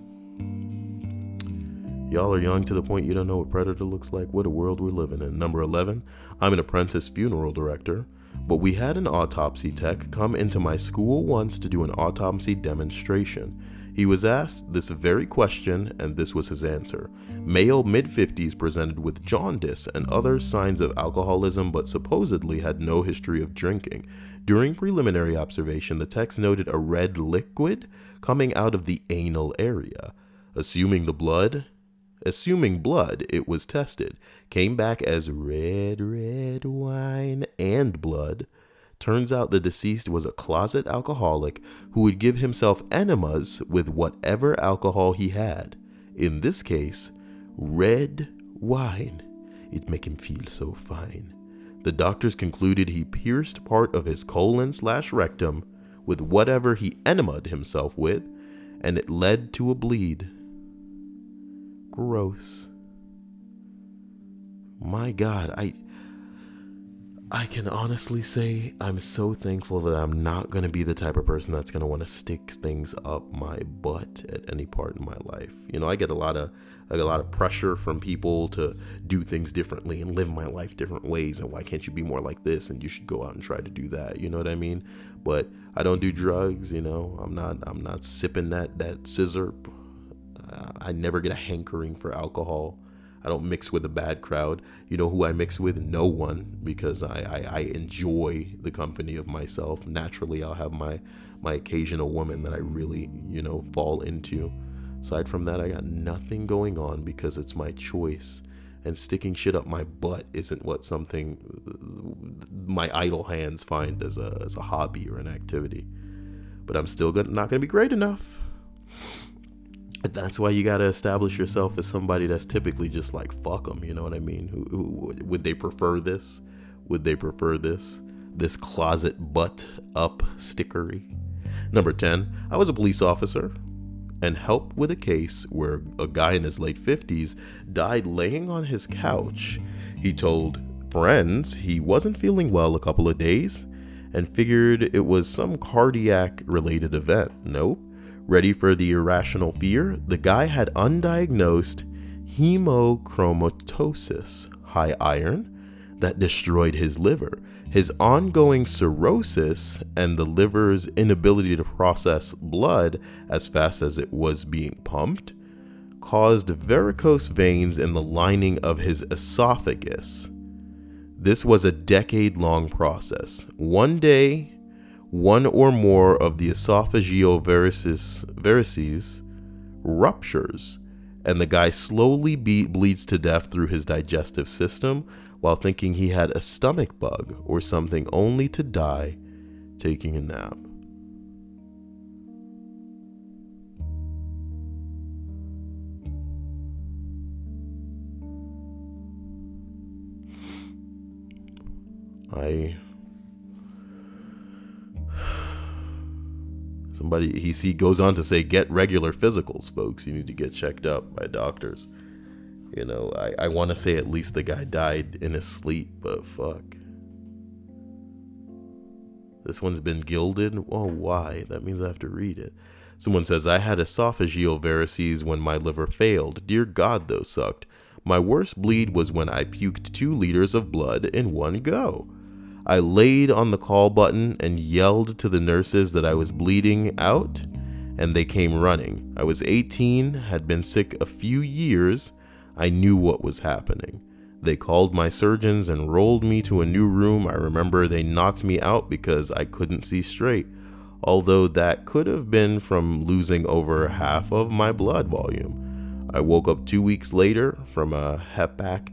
Y'all are young to the point you don't know what predator looks like. What a world we're living in. Number 11, I'm an apprentice funeral director, but we had an autopsy tech come into my school once to do an autopsy demonstration. He was asked this very question, and this was his answer. Male mid-50s presented with jaundice and other signs of alcoholism, but supposedly had no history of drinking. During preliminary observation, the techs noted a red liquid coming out of the anal area. Assuming blood, it was tested. Came back as red wine and blood. Turns out the deceased was a closet alcoholic who would give himself enemas with whatever alcohol he had. In this case, red wine. It'd make him feel so fine. The doctors concluded he pierced part of his colon/rectum with whatever he enemaed himself with, and it led to a bleed. Gross. My God, I can honestly say I'm so thankful that I'm not going to be the type of person that's going to want to stick things up my butt at any part in my life. You know, I get a lot of pressure from people to do things differently and live my life different ways. And why can't you be more like this? And you should go out and try to do that. You know what I mean? But I don't do drugs. You know, I'm not sipping that scissor. I never get a hankering for alcohol. I don't mix with a bad crowd. You know who I mix with? No one, because I enjoy the company of myself. Naturally, I'll have my occasional woman that I really, fall into. Aside from that, I got nothing going on because it's my choice. And sticking shit up my butt isn't what something my idle hands find as a hobby or an activity. But I'm still not going to be great enough. That's why you got to establish yourself as somebody that's typically just like, fuck them, you know what I mean? Who would they prefer this? Would they prefer this closet butt up stickery? Number 10, I was a police officer and helped with a case where a guy in his late 50s died laying on his couch. He told friends he wasn't feeling well a couple of days and figured it was some cardiac related event. Nope. Ready for the irrational fear? The guy had undiagnosed hemochromatosis, high iron, that destroyed his liver. His ongoing cirrhosis and the liver's inability to process blood as fast as it was being pumped caused varicose veins in the lining of his esophagus. This was a decade-long process. One day, one or more of the esophageal varices ruptures, and the guy slowly bleeds to death through his digestive system while thinking he had a stomach bug or something, only to die taking a nap. He goes on to say, get regular physicals, folks. You need to get checked up by doctors. You know, I want to say at least the guy died in his sleep, but fuck. This one's been gilded. Oh, why? That means I have to read it. Someone says, I had esophageal varices when my liver failed. Dear God, those sucked. My worst bleed was when I puked 2 liters of blood in one go. I laid on the call button and yelled to the nurses that I was bleeding out, and they came running. I was 18, had been sick a few years. I knew what was happening. They called my surgeons and rolled me to a new room. I remember they knocked me out because I couldn't see straight, although that could have been from losing over half of my blood volume. I woke up 2 weeks later from a hepatic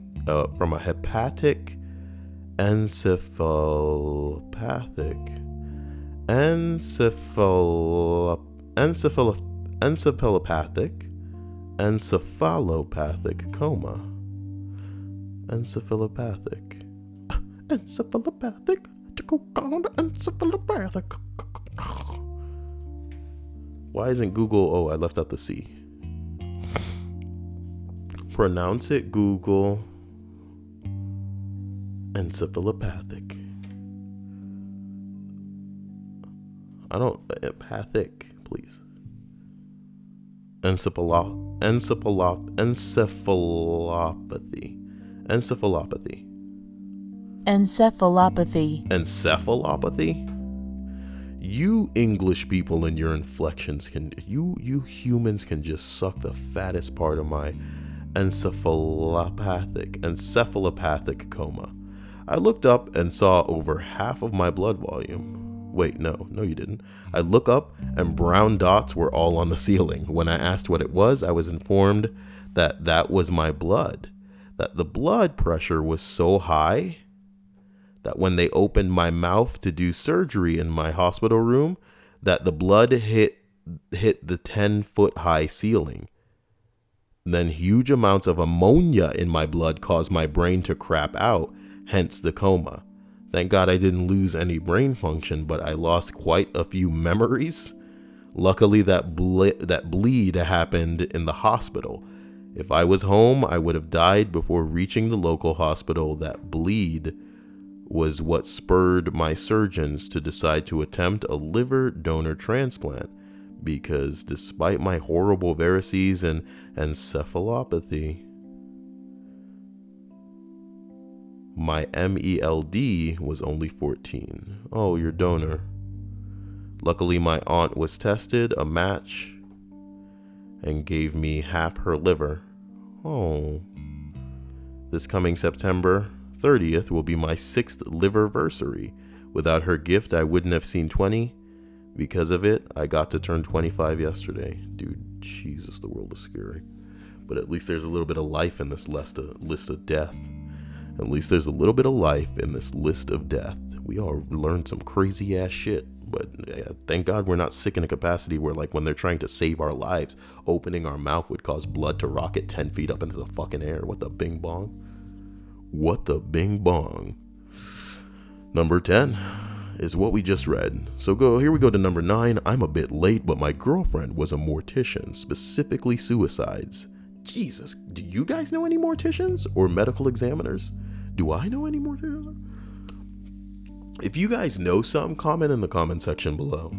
encephalopathic coma. Encephalopathic to go down to encephalopathic. Why isn't Google? Oh, I left out the C. Pronounce it, Google. Encephalopathic. I don't. Pathic, please. Encephalopathy. Encephalopathy. Encephalopathy? You English people and your inflections can, you humans can just suck the fattest part of my encephalopathic coma. I looked up and saw over half of my blood volume. Wait, no, you didn't. I look up and brown dots were all on the ceiling. When I asked what it was, I was informed that that was my blood. That the blood pressure was so high that when they opened my mouth to do surgery in my hospital room, that the blood hit the 10-foot high ceiling. Then huge amounts of ammonia in my blood caused my brain to crap out, hence the coma. Thank God I didn't lose any brain function, but I lost quite a few memories. Luckily, that bleed happened in the hospital. If I was home, I would have died before reaching the local hospital. That bleed was what spurred my surgeons to decide to attempt a liver donor transplant, because despite my horrible varices and encephalopathy, my MELD was only 14. Oh, your donor. Luckily, my aunt was tested, a match, and gave me half her liver. Oh. This coming September 30th will be my 6th liverversary. Without her gift, I wouldn't have seen 20. Because of it, I got to turn 25 yesterday. Dude, Jesus, the world is scary. But at least there's a little bit of life in this list of death. At least there's a little bit of life in this list of death. We all learned some crazy ass shit. But thank God we're not sick in a capacity where, like, when they're trying to save our lives, opening our mouth would cause blood to rocket 10 feet up into the fucking air. What the bing bong? What the bing bong? Number 10 is what we just read. So here we go to number 9. I'm a bit late, but my girlfriend was a mortician, specifically suicides. Jesus, do you guys know any morticians or medical examiners? Do I know any morticians? If you guys know some, comment in the comment section below.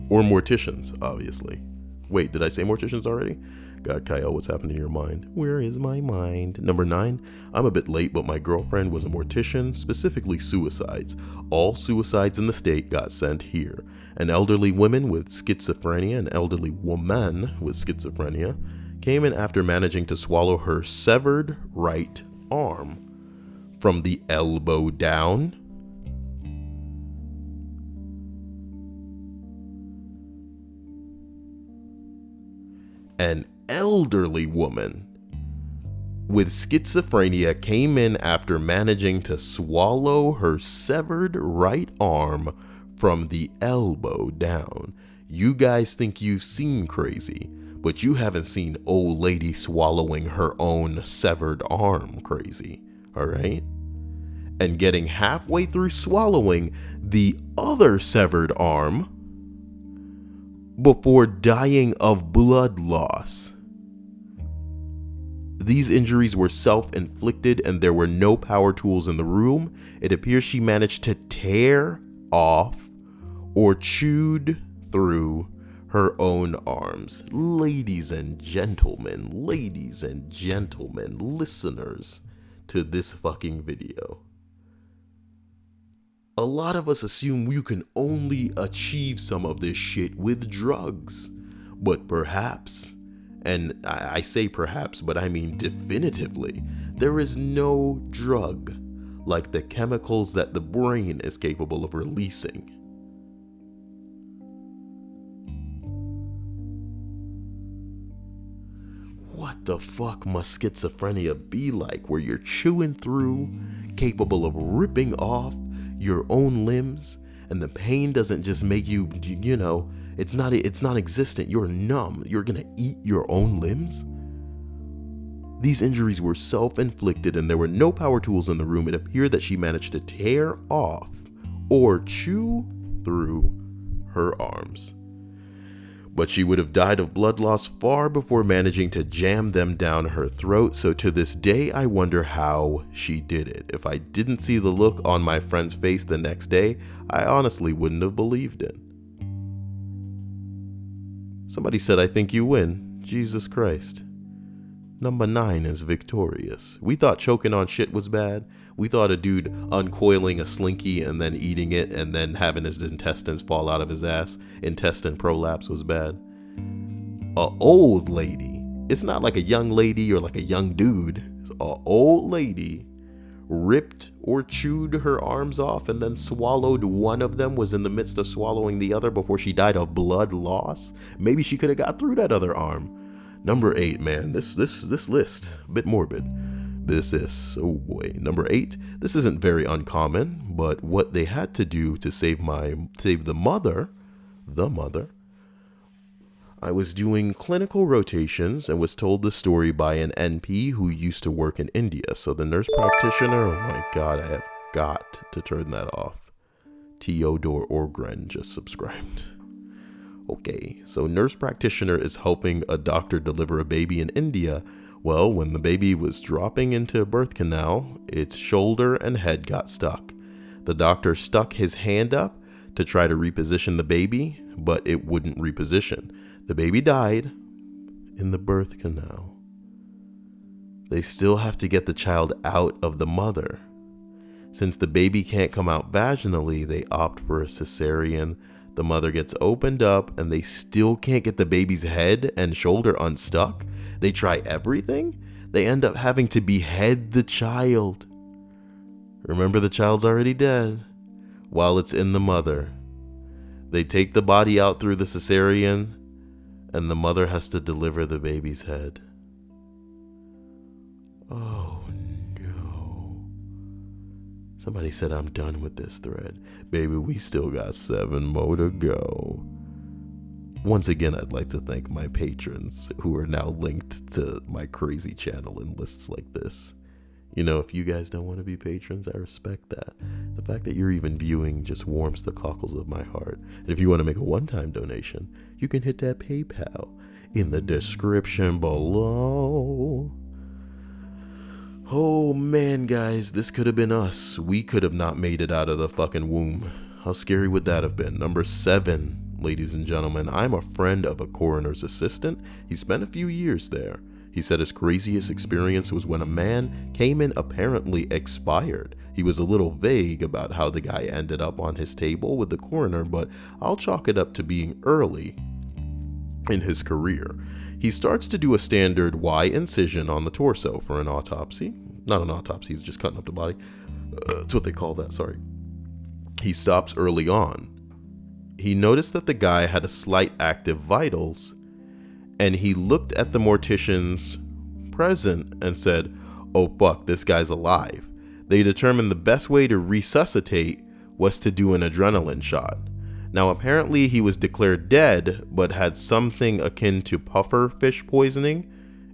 Or morticians, obviously. Wait, did I say morticians already? God, Kyle, what's happening in your mind? Where is my mind? Number 9, I'm a bit late, but my girlfriend was a mortician, specifically suicides. All suicides in the state got sent here. An elderly woman with schizophrenia came in after managing to swallow her severed right arm from the elbow down. An elderly woman with schizophrenia came in after managing to swallow her severed right arm from the elbow down. You guys think you've seen crazy, but you haven't seen old lady swallowing her own severed arm crazy, all right? And getting halfway through swallowing the other severed arm before dying of blood loss. These injuries were self-inflicted and there were no power tools in the room. It appears she managed to tear off or chewed through her own arms. Ladies and gentlemen, listeners to this fucking video. A lot of us assume you can only achieve some of this shit with drugs. But perhaps, and I say perhaps, but I mean definitively, there is no drug like the chemicals that the brain is capable of releasing. What the fuck must schizophrenia be like, where you're chewing through, capable of ripping off your own limbs, and the pain doesn't just make you, it's not existent. You're numb. You're gonna eat your own limbs? These injuries were self-inflicted and there were no power tools in the room. It appeared that she managed to tear off or chew through her arms. But she would have died of blood loss far before managing to jam them down her throat, so to this day I wonder how she did it. If I didn't see the look on my friend's face the next day, I honestly wouldn't have believed it. Somebody said, I think you win. Jesus Christ. Number 9 is victorious. We thought choking on shit was bad. We thought a dude uncoiling a slinky and then eating it and then having his intestines fall out of his ass, intestine prolapse, was bad. A old lady. It's not like a young lady or like a young dude. It's a old lady ripped or chewed her arms off and then swallowed one of them, was in the midst of swallowing the other before she died of blood loss. Maybe she could have got through that other arm. Number 8, man, this list, a bit morbid. This is, oh boy, number 8. This isn't very uncommon, but what they had to do to save the mother, I was doing clinical rotations and was told the story by an NP who used to work in India. So the nurse practitioner, oh my God, I have got to turn that off. Theodore Orgren just subscribed. Okay, so nurse practitioner is helping a doctor deliver a baby in India. Well, when the baby was dropping into a birth canal, its shoulder and head got stuck. The doctor stuck his hand up to try to reposition the baby, but it wouldn't reposition. The baby died in the birth canal. They still have to get the child out of the mother. Since the baby can't come out vaginally, they opt for a cesarean. The mother gets opened up and they still can't get the baby's head and shoulder unstuck. They try everything. They end up having to behead the child. Remember, the child's already dead while it's in the mother. They take the body out through the cesarean and the mother has to deliver the baby's head. Oh no. Somebody said I'm done with this thread. Baby, we still got 7 more to go. Once again, I'd like to thank my patrons who are now linked to my crazy channel in lists like this. You know, if you guys don't want to be patrons, I respect that. The fact that you're even viewing just warms the cockles of my heart. And if you want to make a one-time donation, you can hit that PayPal in the description below. Oh man, guys, this could have been us. We could have not made it out of the fucking womb. How scary would that have been? Number 7, ladies and gentlemen. I'm a friend of a coroner's assistant. He spent a few years there. He said his craziest experience was when a man came in apparently expired. He was a little vague about how the guy ended up on his table with the coroner, but I'll chalk it up to being early in his career. He starts to do a standard Y incision on the torso for an autopsy. Not an autopsy, he's just cutting up the body. That's what they call that, sorry. He stops early on. He noticed that the guy had a slight active vitals, and he looked at the morticians present and said, oh fuck, this guy's alive. They determined the best way to resuscitate was to do an adrenaline shot. Now apparently he was declared dead, but had something akin to puffer fish poisoning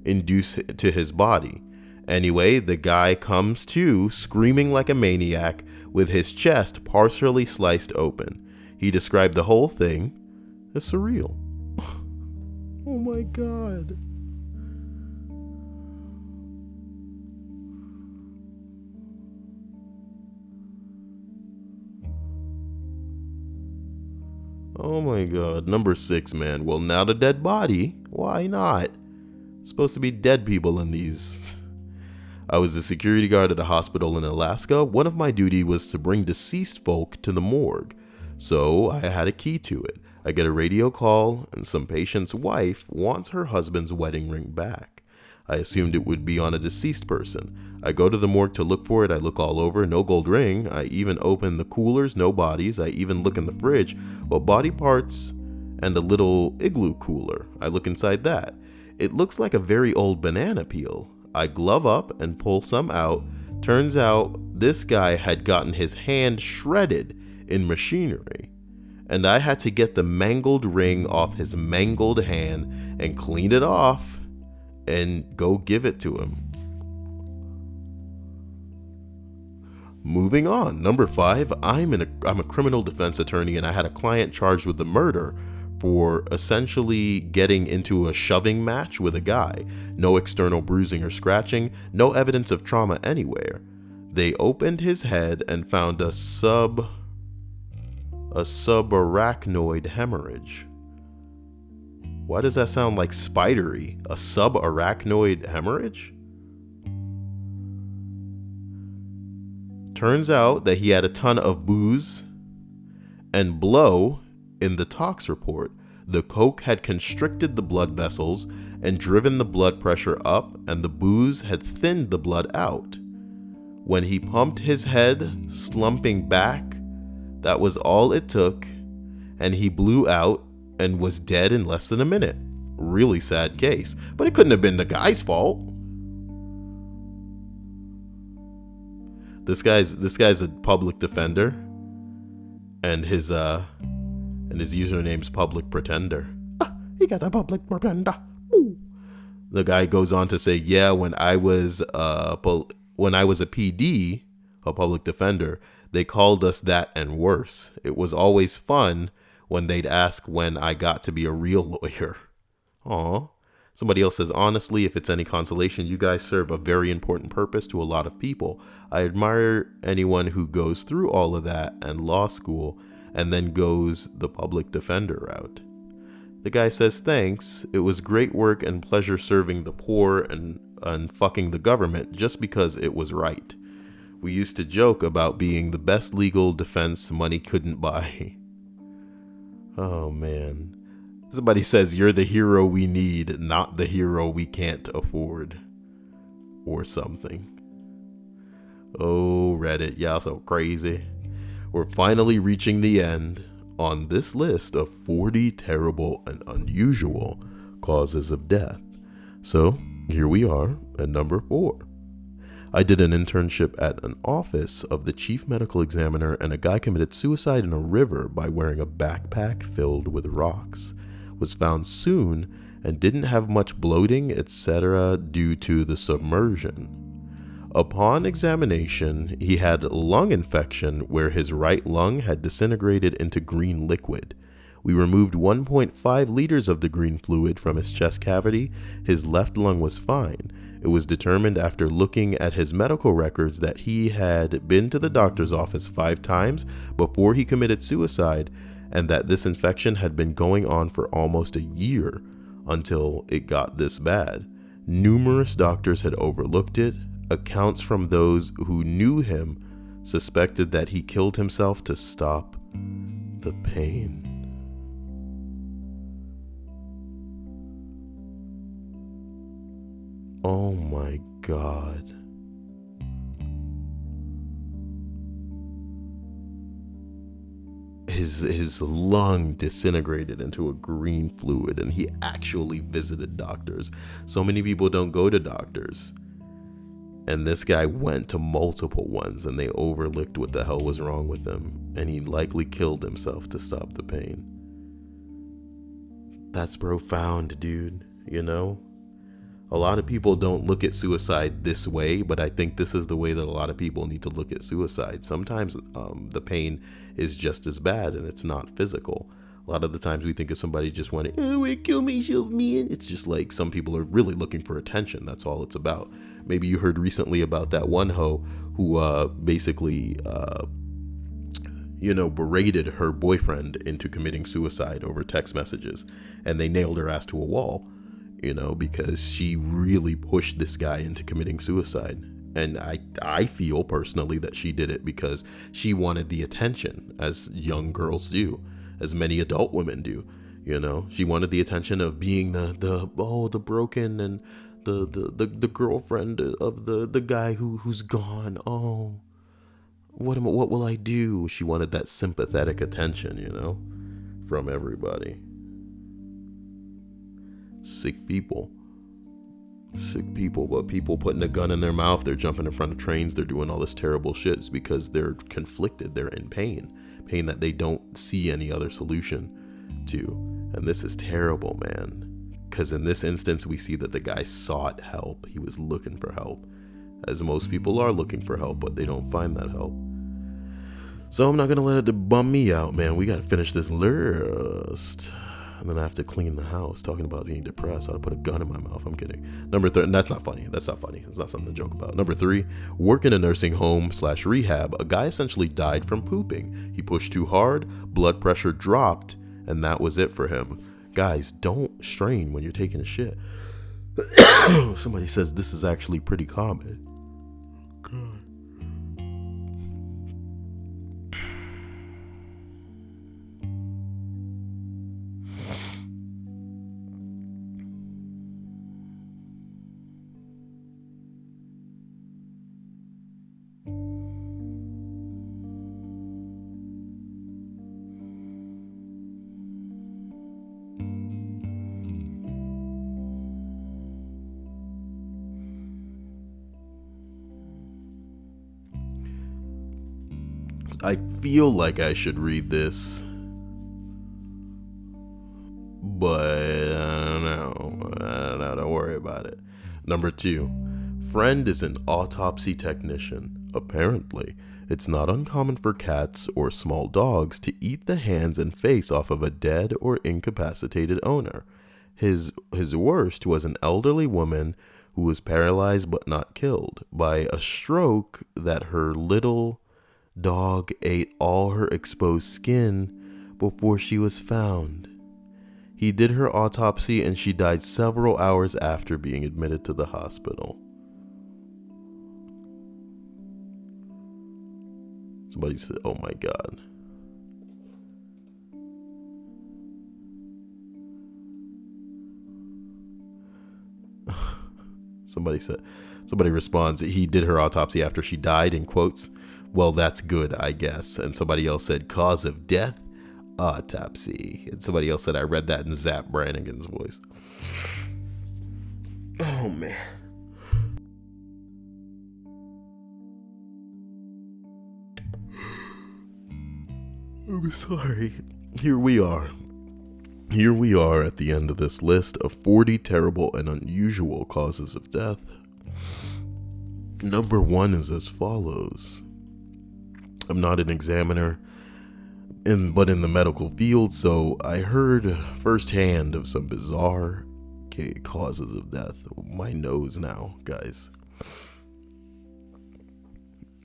induced to his body. Anyway, the guy comes to screaming like a maniac with his chest partially sliced open. He described the whole thing as surreal. Oh my God. Oh my God. Number 6, man. Well, now the dead body. Why not? Supposed to be dead people in these. I was a security guard at a hospital in Alaska. One of my duty was to bring deceased folk to the morgue. So I had a key to it. I get a radio call and some patient's wife wants her husband's wedding ring back. I assumed it would be on a deceased person. I go to the morgue to look for it. I look all over, no gold ring. I even open the coolers, no bodies. I even look in the fridge, well, body parts and a little igloo cooler. I look inside that. It looks like a very old banana peel. I glove up and pull some out. Turns out this guy had gotten his hand shredded in machinery. And I had to get the mangled ring off his mangled hand and clean it off and go give it to him. Moving on, number 5, I'm a criminal defense attorney and I had a client charged with the murder, for essentially getting into a shoving match with a guy. No external bruising or scratching, no evidence of trauma anywhere. They opened his head and found a subarachnoid hemorrhage. Why does that sound like spidery? A subarachnoid hemorrhage? Turns out that he had a ton of booze and blow in the tox report. The coke had constricted the blood vessels and driven the blood pressure up, and the booze had thinned the blood out. When he pumped his head, slumping back, that was all it took, and he blew out and was dead in less than a minute. Really sad case, but it couldn't have been the guy's fault. This guy's a public defender, and his username's Public Pretender. He got a Public Pretender. Ooh. The guy goes on to say, yeah, when I was a PD, a public defender, they called us that and worse. It was always fun when they'd ask when I got to be a real lawyer. Aw. Somebody else says, honestly, if it's any consolation, you guys serve a very important purpose to a lot of people. I admire anyone who goes through all of that and law school and then goes the public defender route. The guy says, thanks. It was great work and pleasure serving the poor and fucking the government just because it was right. We used to joke about being the best legal defense money couldn't buy. Oh, man. Somebody says, you're the hero we need, not the hero we can't afford. Or something. Oh, Reddit, y'all so crazy. We're finally reaching the end on this list of 40 terrible and unusual causes of death. So, here we are at number 4. I did an internship at an office of the chief medical examiner, and a guy committed suicide in a river by wearing a backpack filled with rocks. Was found soon and didn't have much bloating, etc. due to the submersion. Upon examination, he had lung infection where his right lung had disintegrated into green liquid. We removed 1.5 liters of the green fluid from his chest cavity. His left lung was fine. It was determined after looking at his medical records that he had been to the doctor's office 5 times before he committed suicide, and that this infection had been going on for almost a year until it got this bad. Numerous doctors had overlooked it. Accounts from those who knew him suspected that he killed himself to stop the pain. Oh my God. His lung disintegrated into a green fluid, and he actually visited doctors. So many people don't go to doctors. And this guy went to multiple ones, and they overlooked what the hell was wrong with him. And he likely killed himself to stop the pain. That's profound, dude. You know? A lot of people don't look at suicide this way, but I think this is the way that a lot of people need to look at suicide. Sometimes the pain is just as bad, and it's not physical. A lot of the times we think of somebody just wanting, oh, I kill myself, man. It's just like some people are really looking for attention. That's all it's about. Maybe you heard recently about that one hoe who basically berated her boyfriend into committing suicide over text messages, and they nailed her ass to a wall. Because she really pushed this guy into committing suicide. And I feel personally that she did it because she wanted the attention, as young girls do, as many adult women do. She wanted the attention of being the broken and the girlfriend of the guy who's gone. Oh, what will I do? She wanted that sympathetic attention, from everybody. Sick people, but people putting a gun in their mouth, they're jumping in front of trains, they're doing all this terrible shit. It's because they're conflicted, they're in pain that they don't see any other solution to. And this is terrible, man, because in this instance, we see that the guy sought help. He was looking for help, as most people are looking for help, but they don't find that help. So I'm not going to let it bum me out, man. We got to finish this list. And then I have to clean the house. Talking about being depressed, I ought to put a gun in my mouth. I'm kidding. Number 3, that's not funny. That's not funny. It's not something to joke about. Number 3, work in a nursing home/rehab. A guy essentially died from pooping. He pushed too hard, blood pressure dropped, and that was it for him. Guys, don't strain when you're taking a shit. Somebody says this is actually pretty common. God. I feel like I should read this, but I don't know. Don't worry about it. Number 2, friend is an autopsy technician. Apparently, it's not uncommon for cats or small dogs to eat the hands and face off of a dead or incapacitated owner. His worst was an elderly woman who was paralyzed but not killed by a stroke that her little dog ate all her exposed skin before she was found. He did her autopsy and she died several hours after being admitted to the hospital. Somebody said, oh my God. Somebody responds, he did her autopsy after she died, in quotes. Well, that's good, I guess. And somebody else said, cause of death, autopsy. And somebody else said, I read that in Zap Brannigan's voice. Oh, man. I'm sorry. Here we are at the end of this list of 40 terrible and unusual causes of death. Number 1 is as follows. I'm not an examiner, but in the medical field, so I heard firsthand of some bizarre causes of death. My nose now, guys.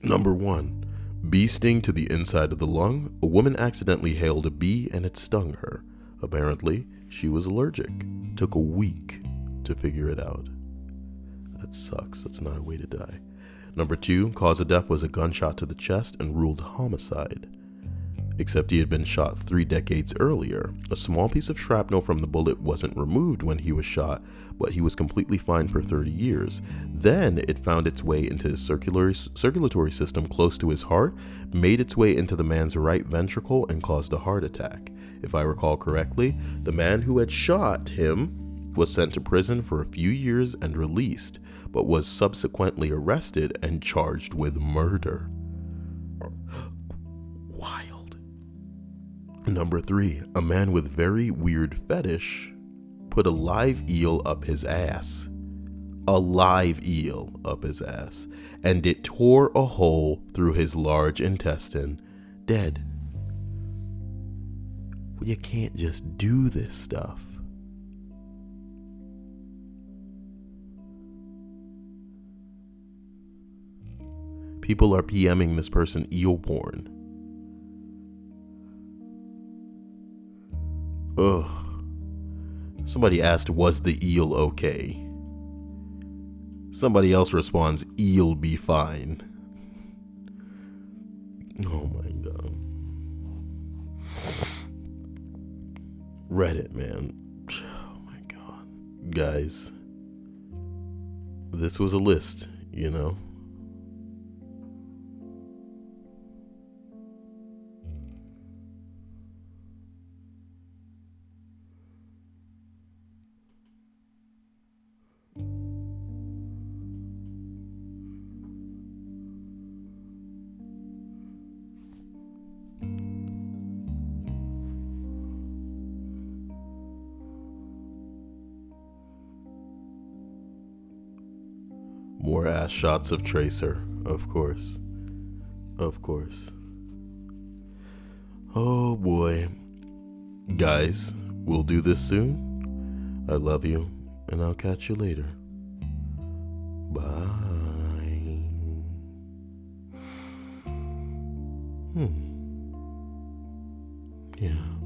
Number 1, bee sting to the inside of the lung. A woman accidentally hailed a bee and it stung her. Apparently, she was allergic. Took a week to figure it out. That sucks. That's not a way to die. Number 2, cause of death was a gunshot to the chest and ruled homicide. Except he had been shot 3 decades earlier. A small piece of shrapnel from the bullet wasn't removed when he was shot, but he was completely fine for 30 years. Then it found its way into his circulatory system close to his heart, made its way into the man's right ventricle, and caused a heart attack. If I recall correctly, the man who had shot him was sent to prison for a few years and released, but was subsequently arrested and charged with murder. Wild. Number 3, a man with very weird fetish put a live eel up his ass. A live eel up his ass. And it tore a hole through his large intestine. Dead. Well, you can't just do this stuff. People are PMing this person eel porn. Ugh. Somebody asked, was the eel okay? Somebody else responds, eel be fine. Oh my God. Reddit, man. Oh my God. Guys, this was a list, you know? More ass shots of Tracer, of course. Of course. Oh boy. Guys, We'll do this soon. I love you, and I'll catch you later. Bye. Yeah.